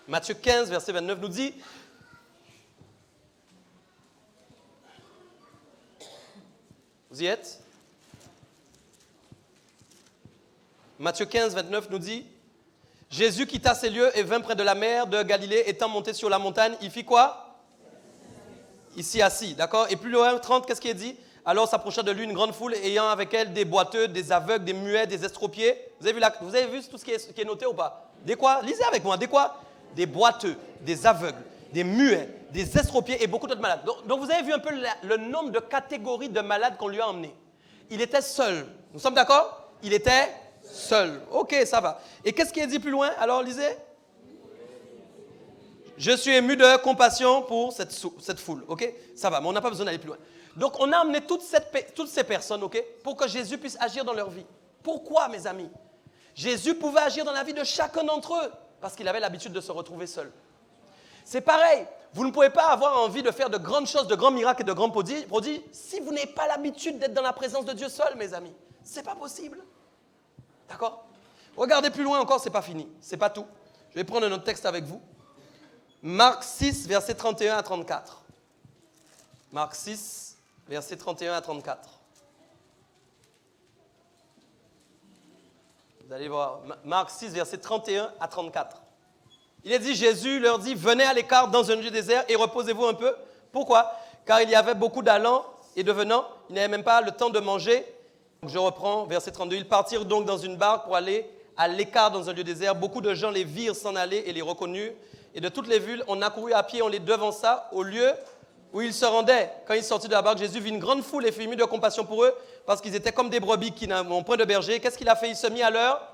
Matthieu 15, verset 29 nous dit... Vous y êtes? Matthieu 15, 29 nous dit, Jésus quitta ces lieux et vint près de la mer de Galilée, étant monté sur la montagne, il fit quoi? Ici assis, d'accord? Et plus loin, 30, qu'est-ce qui est dit? Alors s'approcha de lui une grande foule, ayant avec elle des boiteux, des aveugles, des muets, des estropiés. Vous avez vu tout ce qui est noté ou pas? Des quoi? Lisez avec moi, des quoi? Des boiteux, des aveugles, des muets, des estropiés et beaucoup d'autres malades. Donc vous avez vu un peu le nombre de catégories de malades qu'on lui a emmenés. Il était seul. Nous sommes d'accord? Il était seul. Ok, ça va. Et qu'est-ce qui est dit plus loin? Alors lisez. Je suis ému de compassion pour cette foule. Ok, ça va, mais on n'a pas besoin d'aller plus loin. Donc on a emmené toutes ces personnes, ok, pour que Jésus puisse agir dans leur vie. Pourquoi, mes amis? Jésus pouvait agir dans la vie de chacun d'entre eux parce qu'il avait l'habitude de se retrouver seul. C'est pareil, vous ne pouvez pas avoir envie de faire de grandes choses, de grands miracles et de grands prodiges si vous n'avez pas l'habitude d'être dans la présence de Dieu seul, mes amis. Ce n'est pas possible. D'accord? Regardez plus loin encore, ce n'est pas fini. Ce n'est pas tout. Je vais prendre un autre texte avec vous. Marc 6, versets 31 à 34. Marc 6, versets 31 à 34. Vous allez voir, Marc 6, versets 31 à 34. Il est dit, Jésus leur dit, venez à l'écart dans un lieu désert et reposez-vous un peu. Pourquoi? Car il y avait beaucoup d'allants et de venants. Ils n'avaient même pas le temps de manger. Je reprends, verset 32. Ils partirent donc dans une barque pour aller à l'écart dans un lieu désert. Beaucoup de gens les virent s'en aller et les reconnurent. Et de toutes les villes, on accourut à pied, on les devança au lieu où ils se rendaient. Quand ils sortirent de la barque, Jésus vit une grande foule et fut ému de compassion pour eux parce qu'ils étaient comme des brebis qui n'ont point de berger. Qu'est-ce qu'il a fait? Il se mit à leur...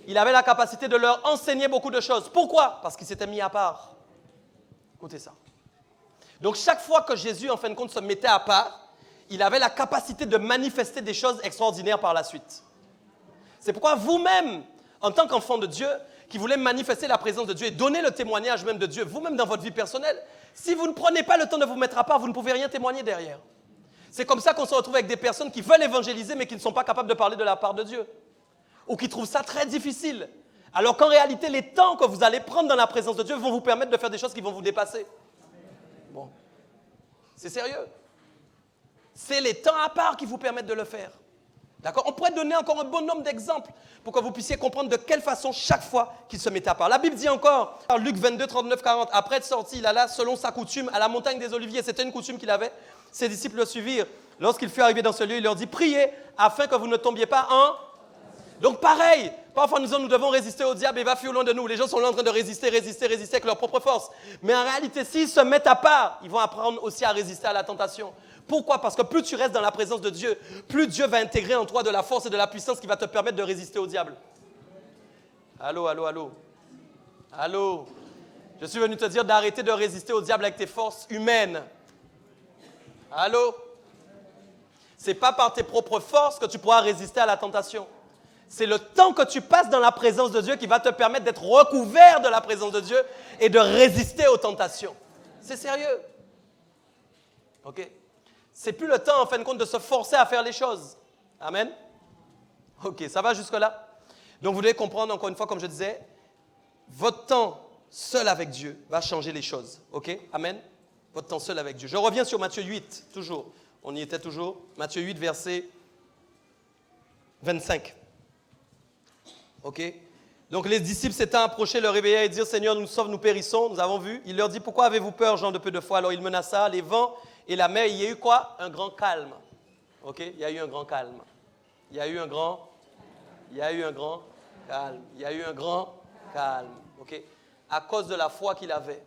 Il avait la capacité de leur enseigner beaucoup de choses. Pourquoi? Parce qu'il s'était mis à part. Écoutez ça. Donc chaque fois que Jésus, en fin de compte, se mettait à part, il avait la capacité de manifester des choses extraordinaires par la suite. C'est pourquoi vous-même, en tant qu'enfant de Dieu, qui voulez manifester la présence de Dieu et donner le témoignage même de Dieu, vous-même dans votre vie personnelle, si vous ne prenez pas le temps de vous mettre à part, vous ne pouvez rien témoigner derrière. C'est comme ça qu'on se retrouve avec des personnes qui veulent évangéliser mais qui ne sont pas capables de parler de la part de Dieu. Ou qui trouvent ça très difficile. Alors qu'en réalité, les temps que vous allez prendre dans la présence de Dieu vont vous permettre de faire des choses qui vont vous dépasser. Bon. C'est sérieux. C'est les temps à part qui vous permettent de le faire. D'accord? On pourrait donner encore un bon nombre d'exemples pour que vous puissiez comprendre de quelle façon chaque fois qu'il se mettait à part. La Bible dit encore, Luc 22, 39, 40, après être sorti, il alla selon sa coutume à la montagne des Oliviers. C'était une coutume qu'il avait. Ses disciples le suivirent. Lorsqu'il fut arrivé dans ce lieu, il leur dit, priez afin que vous ne tombiez pas en... Donc pareil, parfois nous devons résister au diable et il va fuir au loin de nous. Les gens sont là en train de résister avec leur propre force. Mais en réalité, s'ils se mettent à part, ils vont apprendre aussi à résister à la tentation. Pourquoi? Parce que plus tu restes dans la présence de Dieu, plus Dieu va intégrer en toi de la force et de la puissance qui va te permettre de résister au diable. Allô, allô, allô. Allô. Je suis venu te dire d'arrêter de résister au diable avec tes forces humaines. Allô. Ce n'est pas par tes propres forces que tu pourras résister à la tentation. C'est le temps que tu passes dans la présence de Dieu qui va te permettre d'être recouvert de la présence de Dieu et de résister aux tentations. C'est sérieux. OK? C'est plus le temps, en fin de compte, de se forcer à faire les choses. Amen? OK, ça va jusque-là? Donc, vous devez comprendre, encore une fois, comme je disais, votre temps seul avec Dieu va changer les choses. OK? Amen? Votre temps seul avec Dieu. Je reviens sur Matthieu 8, toujours. On y était toujours. Matthieu 8, verset 25. OK? Donc les disciples s'étant approchés, le réveillaient et dirent, Seigneur, nous sauve, nous périssons. Nous avons vu. Il leur dit, pourquoi avez-vous peur, gens de peu de foi? Alors il menaça les vents et la mer. Il y a eu quoi? Un grand calme. OK? Il y a eu un grand calme. Il y a eu un grand calme. Il y a eu un grand calme. OK? À cause de la foi qu'il avait.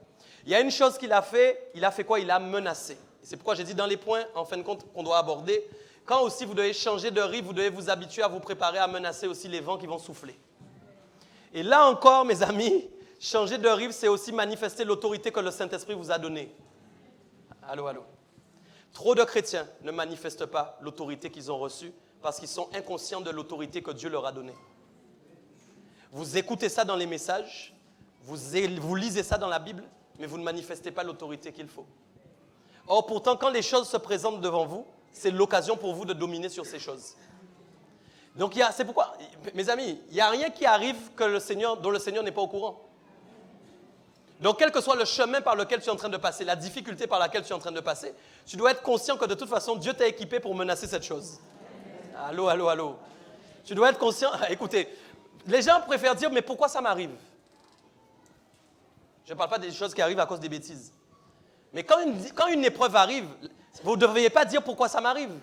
Il y a une chose qu'il a fait quoi? Il a menacé. C'est pourquoi j'ai dit dans les points, en fin de compte, qu'on doit aborder, quand aussi vous devez changer de rive, vous devez vous habituer à vous préparer à menacer aussi les vents qui vont souffler. Et là encore, mes amis, changer de rive, c'est aussi manifester l'autorité que le Saint-Esprit vous a donnée. Allô, allô. Trop de chrétiens ne manifestent pas l'autorité qu'ils ont reçue parce qu'ils sont inconscients de l'autorité que Dieu leur a donnée. Vous écoutez ça dans les messages, vous lisez ça dans la Bible, mais vous ne manifestez pas l'autorité qu'il faut. Or, pourtant, quand les choses se présentent devant vous, c'est l'occasion pour vous de dominer sur ces choses. Donc, c'est pourquoi, mes amis, il n'y a rien qui arrive dont le Seigneur n'est pas au courant. Donc, quel que soit le chemin par lequel tu es en train de passer, la difficulté par laquelle tu es en train de passer, tu dois être conscient que de toute façon, Dieu t'a équipé pour menacer cette chose. Allô, allô, allô. Tu dois être conscient. Écoutez, les gens préfèrent dire, mais pourquoi ça m'arrive? Je ne parle pas des choses qui arrivent à cause des bêtises. Mais quand une épreuve arrive, vous ne devriez pas dire pourquoi ça m'arrive.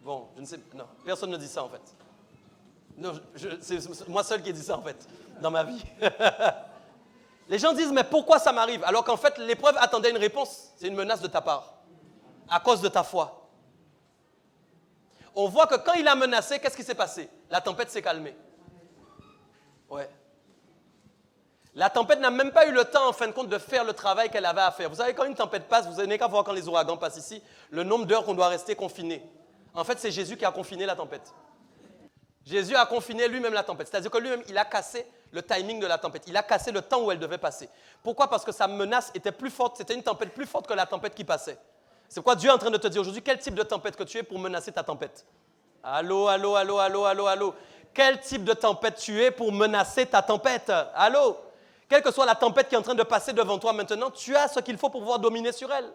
Bon, je ne sais pas. Non, personne ne dit ça en fait. Non, c'est moi seul qui ai dit ça en fait, dans ma vie. Les gens disent, mais pourquoi ça m'arrive? Alors qu'en fait, l'épreuve attendait une réponse. C'est une menace de ta part, à cause de ta foi. On voit que quand il a menacé, qu'est-ce qui s'est passé? La tempête s'est calmée. Ouais. La tempête n'a même pas eu le temps, en fin de compte, de faire le travail qu'elle avait à faire. Vous savez, quand une tempête passe, vous n'avez qu'à voir quand les ouragans passent ici, le nombre d'heures qu'on doit rester confiné. En fait, c'est Jésus qui a confiné la tempête. Jésus a confiné lui-même la tempête. C'est-à-dire que lui-même, il a cassé le timing de la tempête. Il a cassé le temps où elle devait passer. Pourquoi? Parce que sa menace était plus forte. C'était une tempête plus forte que la tempête qui passait. C'est quoi Dieu est en train de te dire aujourd'hui? Quel type de tempête que tu es pour menacer ta tempête? Allô, allô, allô, allô, allô, allô. Quel type de tempête tu es pour menacer ta tempête? Allô? Quelle que soit la tempête qui est en train de passer devant toi maintenant, tu as ce qu'il faut pour pouvoir dominer sur elle.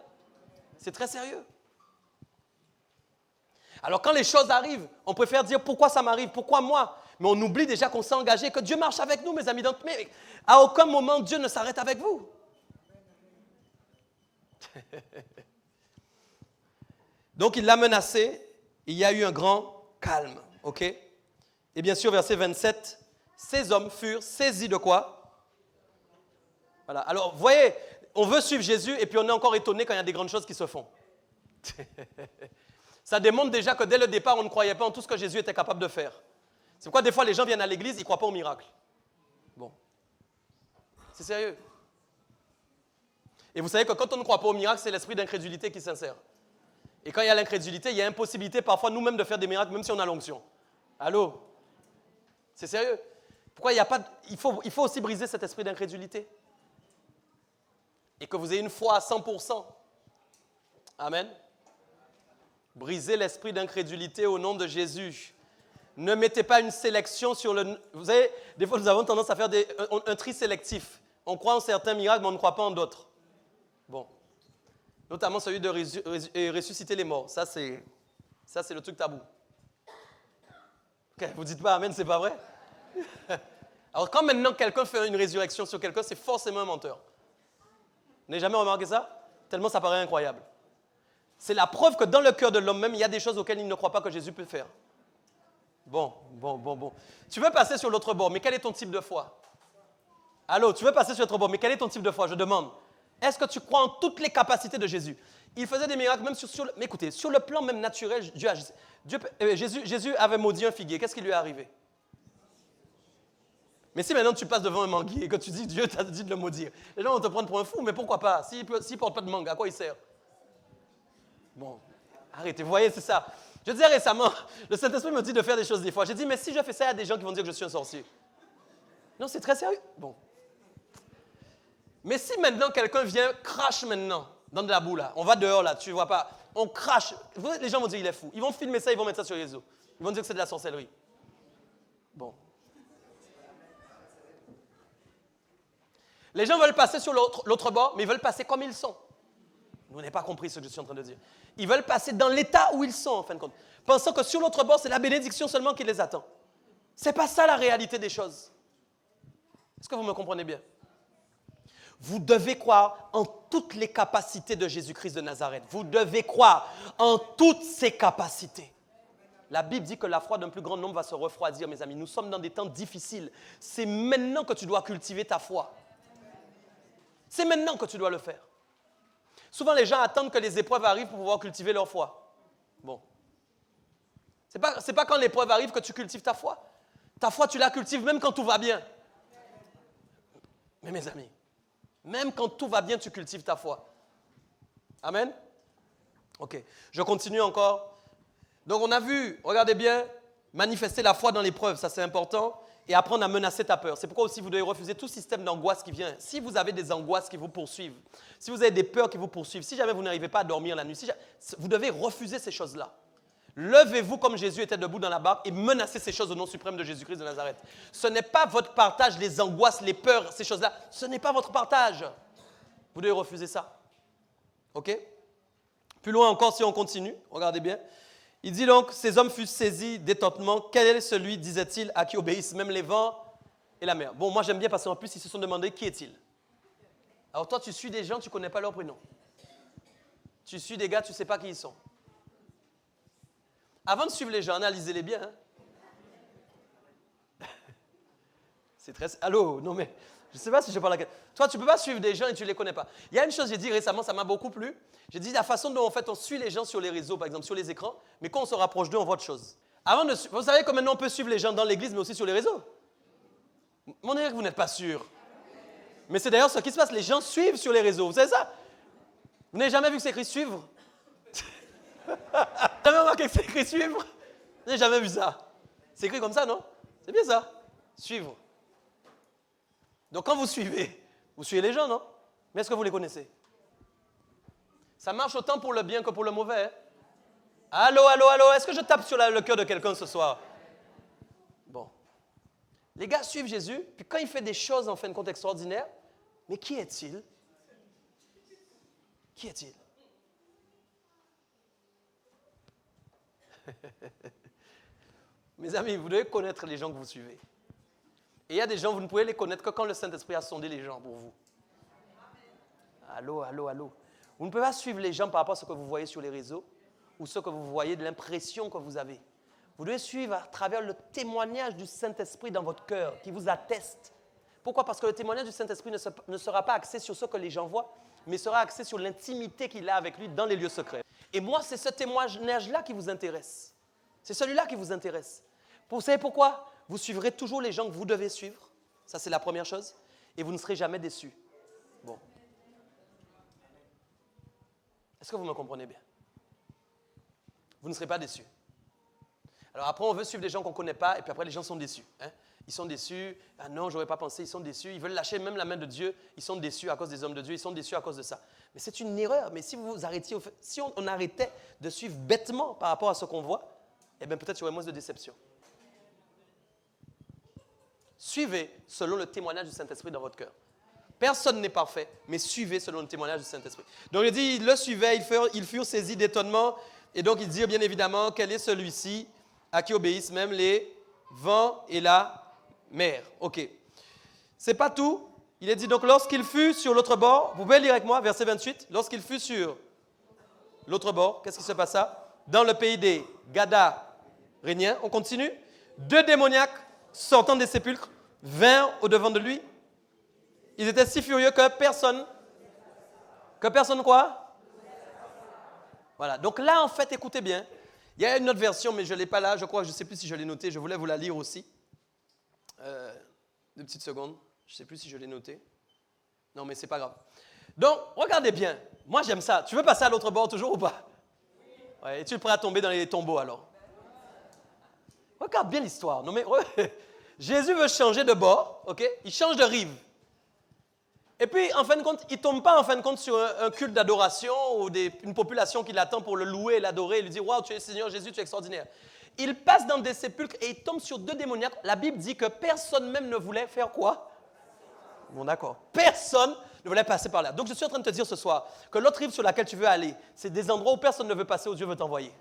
C'est très sérieux. Alors quand les choses arrivent, on préfère dire pourquoi ça m'arrive, pourquoi moi? Mais on oublie déjà qu'on s'est engagé, que Dieu marche avec nous, mes amis. Mais à aucun moment, Dieu ne s'arrête avec vous. Donc, il l'a menacé. Il y a eu un grand calme. OK? Et bien sûr, verset 27, ces hommes furent saisis de quoi? Voilà. Alors, vous voyez, on veut suivre Jésus et puis on est encore étonné quand il y a des grandes choses qui se font. Ça démontre déjà que dès le départ, on ne croyait pas en tout ce que Jésus était capable de faire. C'est pourquoi des fois, les gens viennent à l'église, ils ne croient pas au miracle. Bon. C'est sérieux. Et vous savez que quand on ne croit pas au miracle, c'est l'esprit d'incrédulité qui s'insère. Et quand il y a l'incrédulité, il y a impossibilité parfois nous-mêmes de faire des miracles, même si on a l'onction. Allô? C'est sérieux. Pourquoi il n'y a pas... Il faut aussi briser cet esprit d'incrédulité. Et que vous ayez une foi à 100%. Amen. Brisez l'esprit d'incrédulité au nom de Jésus. Ne mettez pas une sélection sur le... Vous savez, des fois, nous avons tendance à faire un tri sélectif. On croit en certains miracles, mais on ne croit pas en d'autres. Bon. Notamment celui de ressusciter les morts. Ça, c'est le truc tabou. Okay, vous ne dites pas amen, c'est pas vrai? Alors, quand maintenant quelqu'un fait une résurrection sur quelqu'un, c'est forcément un menteur. Vous n'avez jamais remarqué ça? Tellement ça paraît incroyable. C'est la preuve que dans le cœur de l'homme même, il y a des choses auxquelles il ne croit pas que Jésus peut faire. Bon. Tu veux passer sur l'autre bord, mais quel est ton type de foi? Allô, tu veux passer sur l'autre bord, mais quel est ton type de foi? Je demande. Est-ce que tu crois en toutes les capacités de Jésus? Il faisait des miracles même mais écoutez, sur le plan même naturel, Jésus avait maudit un figuier. Qu'est-ce qui lui est arrivé? Mais si maintenant tu passes devant un manguier et que tu dis Dieu t'a dit de le maudire, les gens vont te prendre pour un fou, mais pourquoi pas? S'il ne porte pas de mangue, à quoi il sert? Bon, arrêtez, vous voyez, c'est ça. Je disais récemment, le Saint-Esprit me dit de faire des choses des fois. J'ai dit, mais si je fais ça, il y a des gens qui vont dire que je suis un sorcier. Non, c'est très sérieux. Bon. Mais si maintenant quelqu'un vient, crache maintenant dans de la boue là, on va dehors là, tu ne vois pas, on crache, les gens vont dire il est fou. Ils vont filmer ça, ils vont mettre ça sur les réseaux. Ils vont dire que c'est de la sorcellerie. Bon. Les gens veulent passer sur l'autre bord, mais ils veulent passer comme ils sont. Vous n'avez pas compris ce que je suis en train de dire. Ils veulent passer dans l'état où ils sont, en fin de compte. Pensant que sur l'autre bord, c'est la bénédiction seulement qui les attend. Ce n'est pas ça la réalité des choses. Est-ce que vous me comprenez bien? Vous devez croire en toutes les capacités de Jésus-Christ de Nazareth. Vous devez croire en toutes ses capacités. La Bible dit que la foi d'un plus grand nombre va se refroidir, mes amis. Nous sommes dans des temps difficiles. C'est maintenant que tu dois cultiver ta foi. C'est maintenant que tu dois le faire. Souvent, les gens attendent que les épreuves arrivent pour pouvoir cultiver leur foi. Bon. C'est pas quand l'épreuve arrive que tu cultives ta foi. Ta foi, tu la cultives même quand tout va bien. Mais mes amis, même quand tout va bien, tu cultives ta foi. Amen? OK. Je continue encore. Donc, on a vu, regardez bien, manifester la foi dans l'épreuve, ça c'est important, et apprendre à menacer ta peur. C'est pourquoi aussi vous devez refuser tout système d'angoisse qui vient. Si vous avez des angoisses qui vous poursuivent, si vous avez des peurs qui vous poursuivent, si jamais vous n'arrivez pas à dormir la nuit, vous devez refuser ces choses-là. Levez-vous comme Jésus était debout dans la barque et menacez ces choses au nom suprême de Jésus-Christ de Nazareth. Ce n'est pas votre partage, les angoisses, les peurs, ces choses-là. Ce n'est pas votre partage. Vous devez refuser ça. OK? Plus loin encore, si on continue, regardez bien. Il dit donc, ces hommes furent saisis d'étonnement. Quel est celui, disait-il, à qui obéissent même les vents et la mer? Bon, moi j'aime bien parce qu'en plus, ils se sont demandé qui est-il. Alors toi, tu suis des gens, tu ne connais pas leur prénom. Tu suis des gars, tu ne sais pas qui ils sont. Avant de suivre les gens, analysez-les bien. Hein? C'est très... Allô? Non mais, je ne sais pas si je parle à quelqu'un. Toi, tu ne peux pas suivre des gens et tu ne les connais pas. Il y a une chose que j'ai dit récemment, ça m'a beaucoup plu. J'ai dit la façon dont en fait, on suit les gens sur les réseaux, par exemple sur les écrans, mais quand on se rapproche d'eux, on voit autre chose. Vous savez que maintenant on peut suivre les gens dans l'église, mais aussi sur les réseaux. Mon Dieu, que vous n'êtes pas sûr. Mais c'est d'ailleurs ce qui se passe, les gens suivent sur les réseaux. Vous savez ça? Vous n'avez jamais vu que c'est écrit suivre? Jamais remarqué que c'est écrit suivre? Vous n'avez jamais vu ça? C'est écrit comme ça, non? C'est bien ça. Suivre. Donc quand vous suivez les gens, non? Mais est-ce que vous les connaissez? Ça marche autant pour le bien que pour le mauvais. Hein? Allô, est-ce que je tape sur le cœur de quelqu'un ce soir? Bon. Les gars suivent Jésus, puis quand il fait des choses en fin de compte extraordinaires, mais qui est-il? Qui est-il? Mes amis, vous devez connaître les gens que vous suivez. Et il y a des gens, vous ne pouvez les connaître que quand le Saint-Esprit a sondé les gens pour vous. Allô, allô, allô. Vous ne pouvez pas suivre les gens par rapport à ce que vous voyez sur les réseaux ou ce que vous voyez de l'impression que vous avez. Vous devez suivre à travers le témoignage du Saint-Esprit dans votre cœur qui vous atteste. Pourquoi? Parce que le témoignage du Saint-Esprit ne sera pas axé sur ce que les gens voient, mais sera axé sur l'intimité qu'il a avec lui dans les lieux secrets. Et moi, c'est ce témoignage-là qui vous intéresse. C'est celui-là qui vous intéresse. Vous savez pourquoi? Vous suivrez toujours les gens que vous devez suivre. Ça, c'est la première chose. Et vous ne serez jamais déçus. Bon. Est-ce que vous me comprenez bien? Vous ne serez pas déçus. Alors après, on veut suivre des gens qu'on ne connaît pas, et puis après, les gens sont déçus. Hein? Ils sont déçus. Ah non, je n'aurais pas pensé, ils sont déçus. Ils veulent lâcher même la main de Dieu. Ils sont déçus à cause des hommes de Dieu. Ils sont déçus à cause de ça. Mais c'est une erreur. Mais si vous arrêtiez, si on arrêtait de suivre bêtement par rapport à ce qu'on voit, eh bien peut-être il y aurait moins de déception. Suivez selon le témoignage du Saint-Esprit dans votre cœur. Personne n'est parfait, mais suivez selon le témoignage du Saint-Esprit. Donc il dit, ils le suivaient, ils furent saisis d'étonnement, et donc ils dirent bien évidemment, quel est celui-ci à qui obéissent même les vents et la mer. Ok. C'est pas tout. Il est dit donc, lorsqu'il fut sur l'autre bord, vous pouvez lire avec moi, verset 28, lorsqu'il fut sur l'autre bord, qu'est-ce qui se passa? Dans le pays des Gadaréniens, on continue, 2 démoniaques sortant des sépulcres vinrent au-devant de lui. Ils étaient si furieux que personne quoi? Voilà. Donc là, en fait, écoutez bien. Il y a une autre version, mais je ne l'ai pas là. Je crois, je ne sais plus si je l'ai noté. Je voulais vous la lire aussi. 2 petites secondes. Je ne sais plus si je l'ai noté. Non, mais ce n'est pas grave. Donc, regardez bien. Moi, j'aime ça. Tu veux passer à l'autre bord toujours ou pas? Ouais, es-tu prêt à tomber dans les tombeaux alors? Regarde bien l'histoire. Non, mais Jésus veut changer de bord, ok? Il change de rive. Et puis, en fin de compte, il ne tombe pas en fin de compte sur un culte d'adoration ou une population qui l'attend pour le louer et l'adorer et lui dire « Waouh, tu es Seigneur Jésus, tu es extraordinaire ». Il passe dans des sépulcres et il tombe sur 2 démoniaques. La Bible dit que personne même ne voulait faire quoi? Bon, d'accord. Personne ne voulait passer par là. Donc, je suis en train de te dire ce soir que l'autre rive sur laquelle tu veux aller, c'est des endroits où personne ne veut passer, où Dieu veut t'envoyer.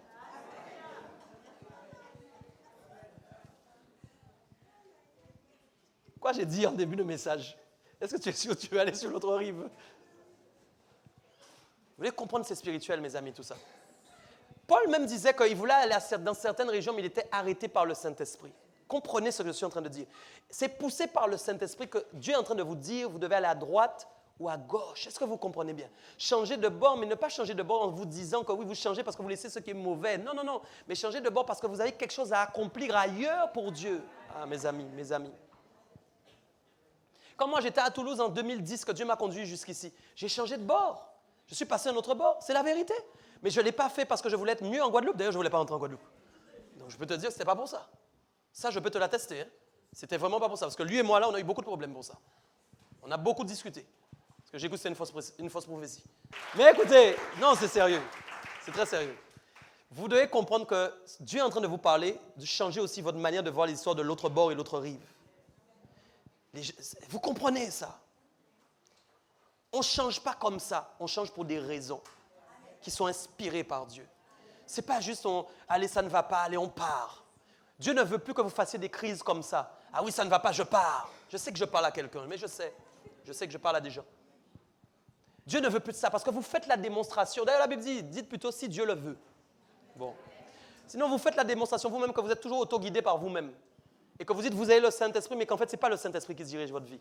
Quoi j'ai dit en début de message? Est-ce que tu es sûr que tu veux aller sur l'autre rive? Vous voulez comprendre, c'est spirituel, mes amis, tout ça. Paul même disait qu'il voulait aller dans certaines régions, mais il était arrêté par le Saint-Esprit. Comprenez ce que je suis en train de dire. C'est poussé par le Saint-Esprit que Dieu est en train de vous dire, vous devez aller à droite ou à gauche. Est-ce que vous comprenez bien? Changer de bord, mais ne pas changer de bord en vous disant que oui, vous changez parce que vous laissez ce qui est mauvais. Non, non, non. Mais changer de bord parce que vous avez quelque chose à accomplir ailleurs pour Dieu. Ah, mes amis, mes amis. Quand moi j'étais à Toulouse en 2010, que Dieu m'a conduit jusqu'ici, j'ai changé de bord. Je suis passé à un autre bord, c'est la vérité. Mais je ne l'ai pas fait parce que je voulais être mieux en Guadeloupe. D'ailleurs, je ne voulais pas rentrer en Guadeloupe. Donc je peux te dire que ce n'était pas pour ça. Ça, je peux te l'attester. Hein. C'était vraiment pas pour ça. Parce que lui et moi, là, on a eu beaucoup de problèmes pour ça. On a beaucoup discuté. Parce que j'ai cru que c'était une fausse prophétie. Mais écoutez, non, c'est sérieux. C'est très sérieux. Vous devez comprendre que Dieu est en train de vous parler, de changer aussi votre manière de voir l'histoire de l'autre bord et l'autre rive. Vous comprenez ça? On ne change pas comme ça. On change pour des raisons qui sont inspirées par Dieu. Ce n'est pas juste, allez, ça ne va pas, allez, on part. Dieu ne veut plus que vous fassiez des crises comme ça. Ah oui, ça ne va pas, je pars. Je sais que je parle à quelqu'un, mais je sais que je parle à des gens. Dieu ne veut plus de ça parce que vous faites la démonstration. D'ailleurs, la Bible dit, dites plutôt si Dieu le veut. Bon. Sinon, vous faites la démonstration vous-même que vous êtes toujours auto-guidé par vous-même. Et que vous dites, vous avez le Saint-Esprit, mais qu'en fait, ce n'est pas le Saint-Esprit qui dirige votre vie.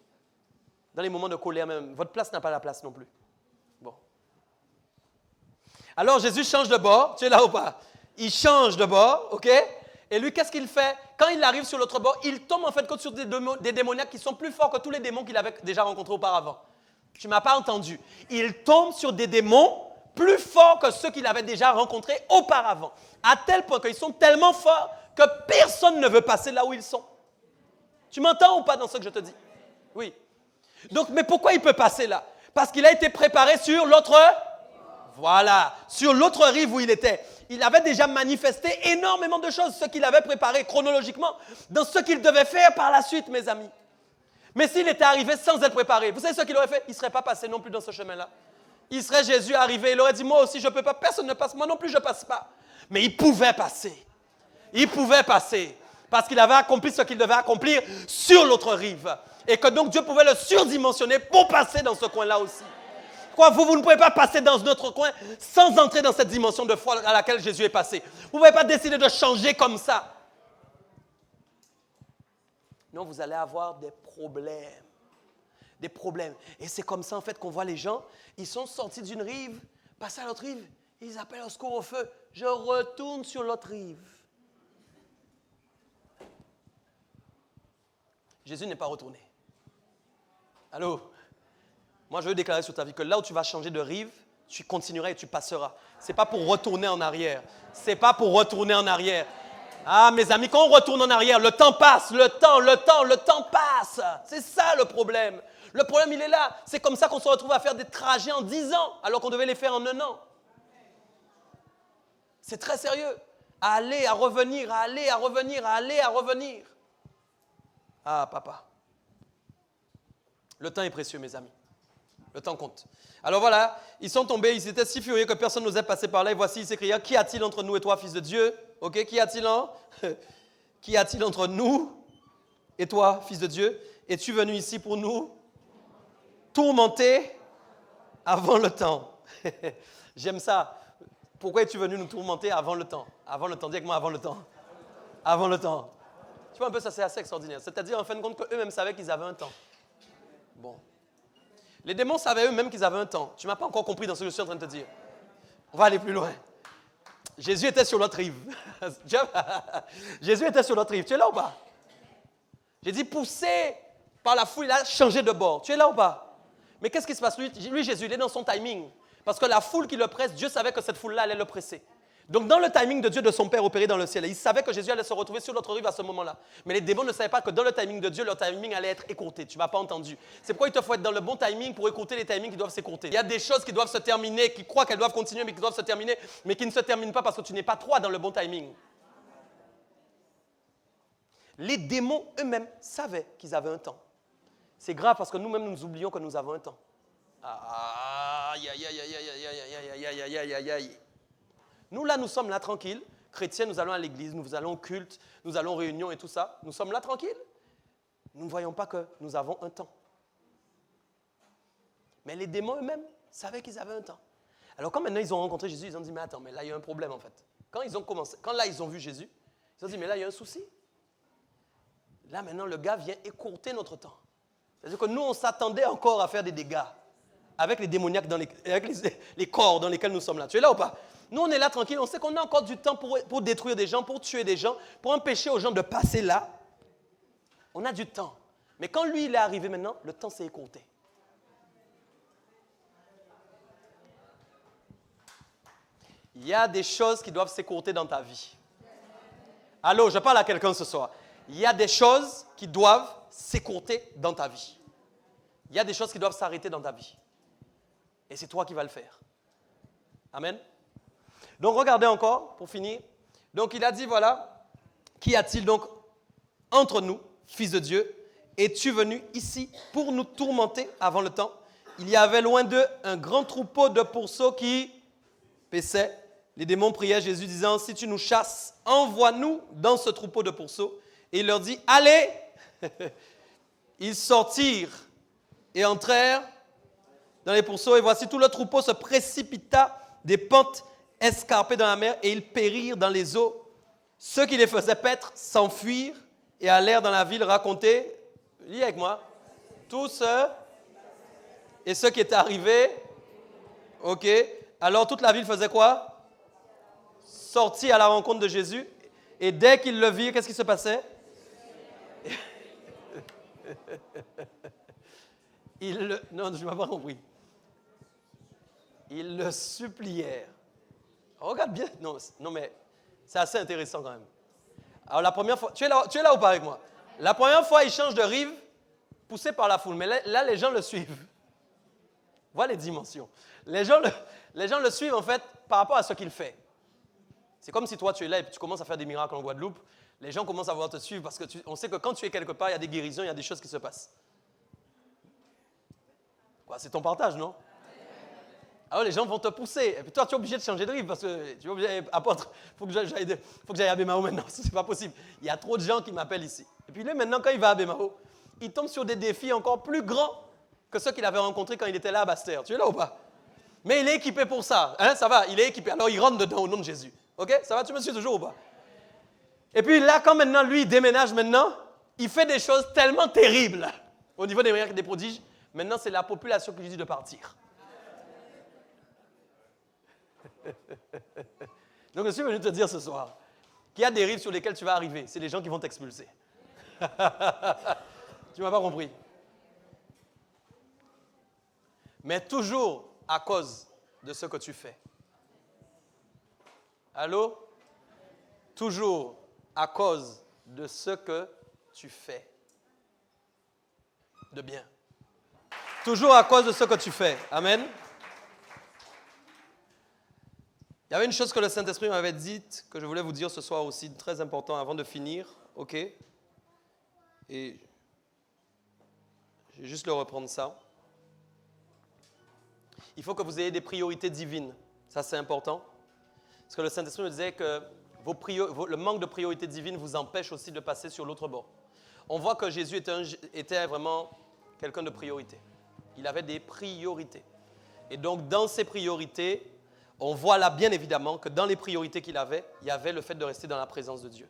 Dans les moments de colère même, votre place n'a pas la place non plus. Bon. Alors, Jésus change de bord. Tu es là ou pas? Il change de bord, ok? Et lui, qu'est-ce qu'il fait? Quand il arrive sur l'autre bord, il tombe en fait sur des démoniaques qui sont plus forts que tous les démons qu'il avait déjà rencontrés auparavant. Tu ne m'as pas entendu. Il tombe sur des démons plus forts que ceux qu'il avait déjà rencontrés auparavant. À tel point qu'ils sont tellement forts que personne ne veut passer là où ils sont. Tu m'entends ou pas dans ce que je te dis? Oui. Donc, mais pourquoi il peut passer là? Parce qu'il a été préparé sur l'autre... Voilà, sur l'autre rive où il était. Il avait déjà manifesté énormément de choses, ce qu'il avait préparé chronologiquement, dans ce qu'il devait faire par la suite, mes amis. Mais s'il était arrivé sans être préparé, vous savez ce qu'il aurait fait? Il ne serait pas passé non plus dans ce chemin-là. Il serait Jésus arrivé, il aurait dit, moi aussi je ne peux pas, personne ne passe, moi non plus je ne passe pas. Mais il pouvait passer. Il pouvait passer. Parce qu'il avait accompli ce qu'il devait accomplir sur l'autre rive. Et que donc Dieu pouvait le surdimensionner pour passer dans ce coin-là aussi. Quoi, vous ne pouvez pas passer dans notre coin sans entrer dans cette dimension de foi à laquelle Jésus est passé. Vous ne pouvez pas décider de changer comme ça. Non, vous allez avoir des problèmes. Des problèmes. Et c'est comme ça en fait qu'on voit les gens, ils sont sortis d'une rive, passés à l'autre rive, ils appellent au secours au feu. Je retourne sur l'autre rive. Jésus n'est pas retourné. Allô? Moi, je veux déclarer sur ta vie que là où tu vas changer de rive, tu continueras et tu passeras. Ce n'est pas pour retourner en arrière. Ce n'est pas pour retourner en arrière. Ah, mes amis, quand on retourne en arrière, le temps passe, le temps passe. C'est ça le problème. Le problème, il est là. C'est comme ça qu'on se retrouve à faire des trajets en 10 ans, alors qu'on devait les faire en 1 an. C'est très sérieux. À aller, à revenir, à aller, à revenir, à aller, à revenir. Ah, papa. Le temps est précieux, mes amis. Le temps compte. Alors voilà, ils sont tombés, ils étaient si furieux que personne n'osait passer par là. Et voici, ils s'écrièrent, qui a-t-il entre nous et toi, fils de Dieu? Ok, qui a-t-il entre nous et toi, fils de Dieu? Es-tu venu ici pour nous tourmenter avant le temps? J'aime ça. Pourquoi es-tu venu nous tourmenter avant le temps? Avant le temps, dis avec moi, avant le temps. Avant le temps. Tu vois un peu, ça c'est assez extraordinaire. C'est-à-dire, en fin de compte, qu'eux-mêmes savaient qu'ils avaient un temps. Bon. Les démons savaient eux-mêmes qu'ils avaient un temps. Tu ne m'as pas encore compris dans ce que je suis en train de te dire. On va aller plus loin. Jésus était sur l'autre rive. Jésus était sur l'autre rive. Tu es là ou pas? J'ai dit, poussé par la foule, il a changé de bord. Tu es là ou pas? Mais qu'est-ce qui se passe? Lui, Jésus, il est dans son timing. Parce que la foule qui le presse, Dieu savait que cette foule-là allait le presser. Donc, dans le timing de Dieu, de son Père opéré dans le ciel, il savait que Jésus allait se retrouver sur l'autre rive à ce moment-là. Mais les démons ne savaient pas que dans le timing de Dieu, leur timing allait être écourté. Tu ne m'as pas entendu. C'est pourquoi il te faut être dans le bon timing pour écouter les timings qui doivent s'écourter. Il y a des choses qui doivent se terminer, qui croient qu'elles doivent continuer, mais qui doivent se terminer, mais qui ne se terminent pas parce que tu n'es pas toi dans le bon timing. Les démons eux-mêmes savaient qu'ils avaient un temps. C'est grave parce que nous-mêmes, nous oublions que nous avons un temps. Aïe, aïe, aïe, aïe, aïe, aïe, aïe, aïe, aïe, aïe, aïe, aïe. Nous, là, nous sommes là tranquilles. Chrétiens, nous allons à l'église, nous allons au culte, nous allons aux réunions et tout ça. Nous sommes là tranquilles. Nous ne voyons pas que nous avons un temps. Mais les démons eux-mêmes savaient qu'ils avaient un temps. Alors quand maintenant ils ont rencontré Jésus, ils ont dit, mais attends, mais là il y a un problème en fait. Quand là ils ont vu Jésus, ils ont dit, mais là il y a un souci. Là maintenant le gars vient écourter notre temps. C'est-à-dire que nous on s'attendait encore à faire des dégâts avec les démoniaques, avec les corps dans lesquels nous sommes là. Tu es là ou pas? Nous on est là tranquille, on sait qu'on a encore du temps pour détruire des gens, pour tuer des gens, pour empêcher aux gens de passer là. On a du temps. Mais quand lui il est arrivé maintenant, le temps s'est écourté. Il y a des choses qui doivent s'écourter dans ta vie. Allô, je parle à quelqu'un ce soir. Il y a des choses qui doivent s'écourter dans ta vie. Il y a des choses qui doivent s'arrêter dans ta vie. Et c'est toi qui vas le faire. Amen. Donc, regardez encore, pour finir. Donc, il a dit, voilà, qu'y a-t-il donc entre nous, fils de Dieu, es-tu venu ici pour nous tourmenter avant le temps? Il y avait loin d'eux un grand troupeau de pourceaux qui paissaient. Les démons priaient Jésus disant, si tu nous chasses, envoie-nous dans ce troupeau de pourceaux. Et il leur dit, allez. Ils sortirent et entrèrent dans les pourceaux. Et voici tout le troupeau se précipita des pentes escarpées dans la mer et ils périrent dans les eaux. Ceux qui les faisaient paître s'enfuirent et allèrent dans la ville raconter, lis avec moi, tout ce et ceux qui étaient arrivés. Ok. Alors toute la ville faisait quoi? Sortit à la rencontre de Jésus. Et dès qu'ils le virent, qu'est-ce qui se passait? Non, je ne m'ai pas compris. Ils le supplièrent. Regarde bien. Non, mais c'est assez intéressant quand même. Alors la première fois, tu es là ou pas avec moi? La première fois, il change de rive, poussé par la foule. Mais là les gens le suivent. Voilà les dimensions. Les gens le suivent en fait par rapport à ce qu'il fait. C'est comme si toi tu es là et puis tu commences à faire des miracles en Guadeloupe. Les gens commencent à vouloir te suivre parce qu'on sait que quand tu es quelque part, il y a des guérisons, il y a des choses qui se passent. Quoi, c'est ton partage, non? Alors les gens vont te pousser. Et puis toi, tu es obligé de changer de rive parce que tu es obligé, apôtre, il faut que j'aille à Bémao maintenant. Ce n'est pas possible. Il y a trop de gens qui m'appellent ici. Et puis lui, maintenant, quand il va à Bémao, il tombe sur des défis encore plus grands que ceux qu'il avait rencontrés quand il était là à Basse-Terre. Tu es là ou pas? Mais il est équipé pour ça. Hein, ça va, il est équipé. Alors il rentre dedans au nom de Jésus. OK? Ça va, tu me suis toujours ou pas? Et puis là, quand maintenant lui, il déménage maintenant, il fait des choses tellement terribles au niveau des miracles et des prodiges. Maintenant, c'est la population qui lui dit de partir. Donc, je suis venu te dire ce soir qu'il y a des rives sur lesquelles tu vas arriver. C'est les gens qui vont t'expulser. Tu ne m'as pas compris. Mais toujours à cause de ce que tu fais. Allô? Toujours à cause de ce que tu fais de bien. Toujours à cause de ce que tu fais. Amen. Il y avait une chose que le Saint-Esprit m'avait dite, que je voulais vous dire ce soir aussi, très important avant de finir. OK? Et je vais juste le reprendre ça. Il faut que vous ayez des priorités divines. Ça, c'est important. Parce que le Saint-Esprit me disait que le manque de priorité divine vous empêche aussi de passer sur l'autre bord. On voit que Jésus était vraiment quelqu'un de priorité. Il avait des priorités. Et donc, dans ses priorités, on voit là bien évidemment que dans les priorités qu'il avait, il y avait le fait de rester dans la présence de Dieu.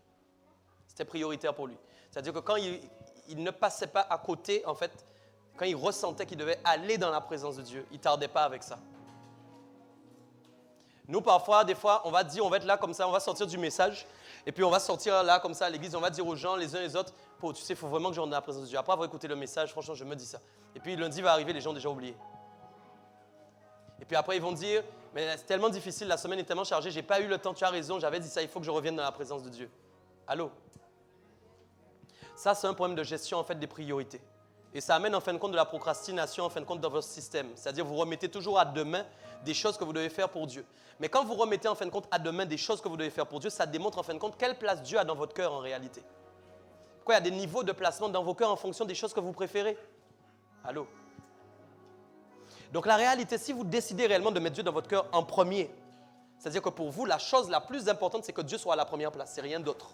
C'était prioritaire pour lui. C'est-à-dire que quand il ne passait pas à côté, en fait, quand il ressentait qu'il devait aller dans la présence de Dieu, il ne tardait pas avec ça. Nous, parfois, des fois, on va être là comme ça, on va sortir du message, et puis on va sortir là comme ça à l'église, on va dire aux gens, les uns les autres, tu sais, il faut vraiment que je rentre dans la présence de Dieu. Après avoir écouté le message, franchement, je me dis ça. Et puis lundi va arriver, les gens ont déjà oublié. Et puis après, ils vont dire, mais c'est tellement difficile, la semaine est tellement chargée, je n'ai pas eu le temps, tu as raison, j'avais dit ça, il faut que je revienne dans la présence de Dieu. Allô? Ça, c'est un problème de gestion, en fait, des priorités. Et ça amène, en fin de compte, de la procrastination, en fin de compte, dans votre système. C'est-à-dire, vous remettez toujours à demain des choses que vous devez faire pour Dieu. Mais quand vous remettez, en fin de compte, à demain des choses que vous devez faire pour Dieu, ça démontre, en fin de compte, quelle place Dieu a dans votre cœur, en réalité. Pourquoi il y a des niveaux de placement dans vos cœurs en fonction des choses que vous préférez? Allô? Donc la réalité, si vous décidez réellement de mettre Dieu dans votre cœur en premier, c'est-à-dire que pour vous, la chose la plus importante, c'est que Dieu soit à la première place, c'est rien d'autre.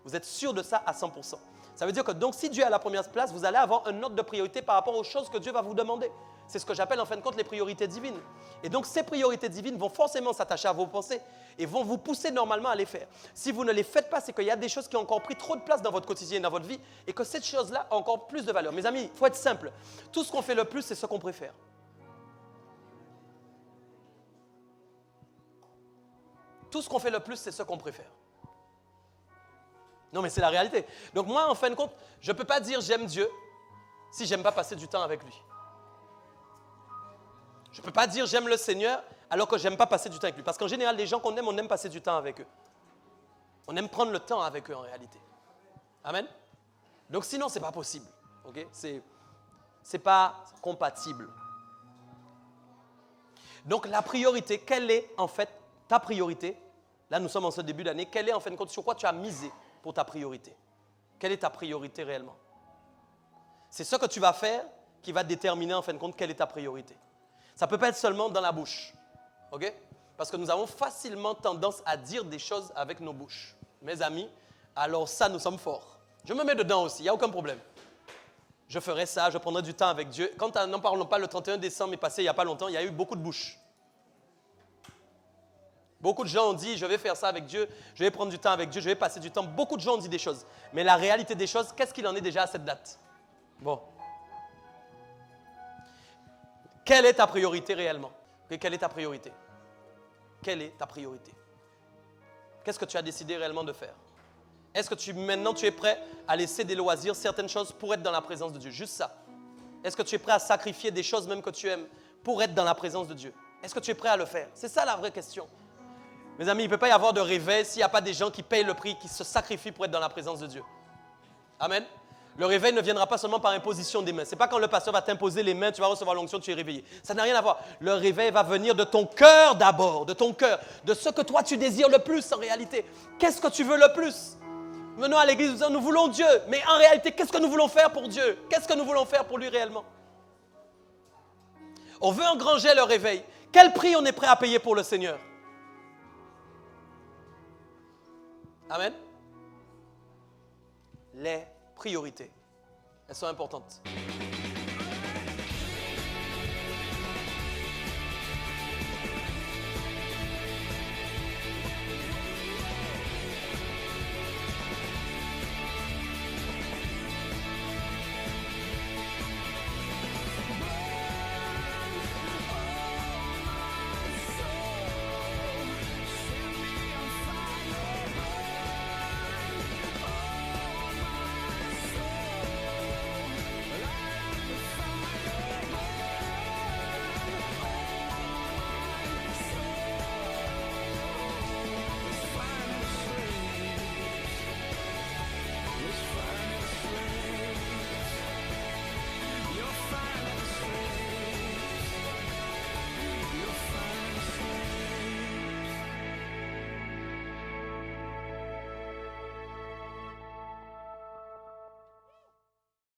Vous êtes sûr de ça à 100%. Ça veut dire que donc si Dieu est à la première place, vous allez avoir un ordre de priorité par rapport aux choses que Dieu va vous demander. C'est ce que j'appelle en fin de compte les priorités divines. Et donc ces priorités divines vont forcément s'attacher à vos pensées et vont vous pousser normalement à les faire. Si vous ne les faites pas, c'est qu'il y a des choses qui ont encore pris trop de place dans votre quotidien, dans votre vie, et que cette chose-là a encore plus de valeur. Mes amis, il faut être simple. Tout ce qu'on fait le plus, c'est ce qu'on préfère. Tout ce qu'on fait le plus, c'est ce qu'on préfère. Non, mais c'est la réalité. Donc moi, en fin de compte, je ne peux pas dire j'aime Dieu si je n'aime pas passer du temps avec lui. Je ne peux pas dire j'aime le Seigneur alors que je n'aime pas passer du temps avec lui. Parce qu'en général, les gens qu'on aime, on aime passer du temps avec eux. On aime prendre le temps avec eux en réalité. Amen. Donc sinon, ce n'est pas possible. Okay? C'est pas compatible. Donc la priorité, quelle est en fait ta priorité? Là, nous sommes en ce début d'année. Quelle est en fin de compte, sur quoi tu as misé pour ta priorité? Quelle est ta priorité réellement? C'est ce que tu vas faire qui va déterminer en fin de compte quelle est ta priorité. Ça ne peut pas être seulement dans la bouche. Okay? Parce que nous avons facilement tendance à dire des choses avec nos bouches. Mes amis, alors ça, nous sommes forts. Je me mets dedans aussi, il n'y a aucun problème. Je ferai ça, je prendrai du temps avec Dieu. Quand n'en parlons pas, le 31 décembre est passé il n'y a pas longtemps, il y a eu beaucoup de bouches. Beaucoup de gens ont dit, je vais faire ça avec Dieu, je vais prendre du temps avec Dieu, je vais passer du temps. Beaucoup de gens ont dit des choses. Mais la réalité des choses, qu'est-ce qu'il en est déjà à cette date? Bon. Quelle est ta priorité réellement? Quelle est ta priorité? Quelle est ta priorité? Qu'est-ce que tu as décidé réellement de faire? Est-ce que maintenant tu es prêt à laisser des loisirs, certaines choses pour être dans la présence de Dieu? Juste ça. Est-ce que tu es prêt à sacrifier des choses même que tu aimes pour être dans la présence de Dieu? Est-ce que tu es prêt à le faire? C'est ça la vraie question. Mes amis, il ne peut pas y avoir de réveil s'il n'y a pas des gens qui payent le prix, qui se sacrifient pour être dans la présence de Dieu. Amen. Le réveil ne viendra pas seulement par imposition des mains. Ce n'est pas quand le pasteur va t'imposer les mains, tu vas recevoir l'onction, tu es réveillé. Ça n'a rien à voir. Le réveil va venir de ton cœur d'abord, de ton cœur, de ce que toi tu désires le plus en réalité. Qu'est-ce que tu veux le plus? Venons à l'église, nous disons, nous voulons Dieu. Mais en réalité, qu'est-ce que nous voulons faire pour Dieu? Qu'est-ce que nous voulons faire pour lui réellement? On veut engranger le réveil. Quel prix on est prêt à payer pour le Seigneur? Amen. Les priorités, elles sont importantes.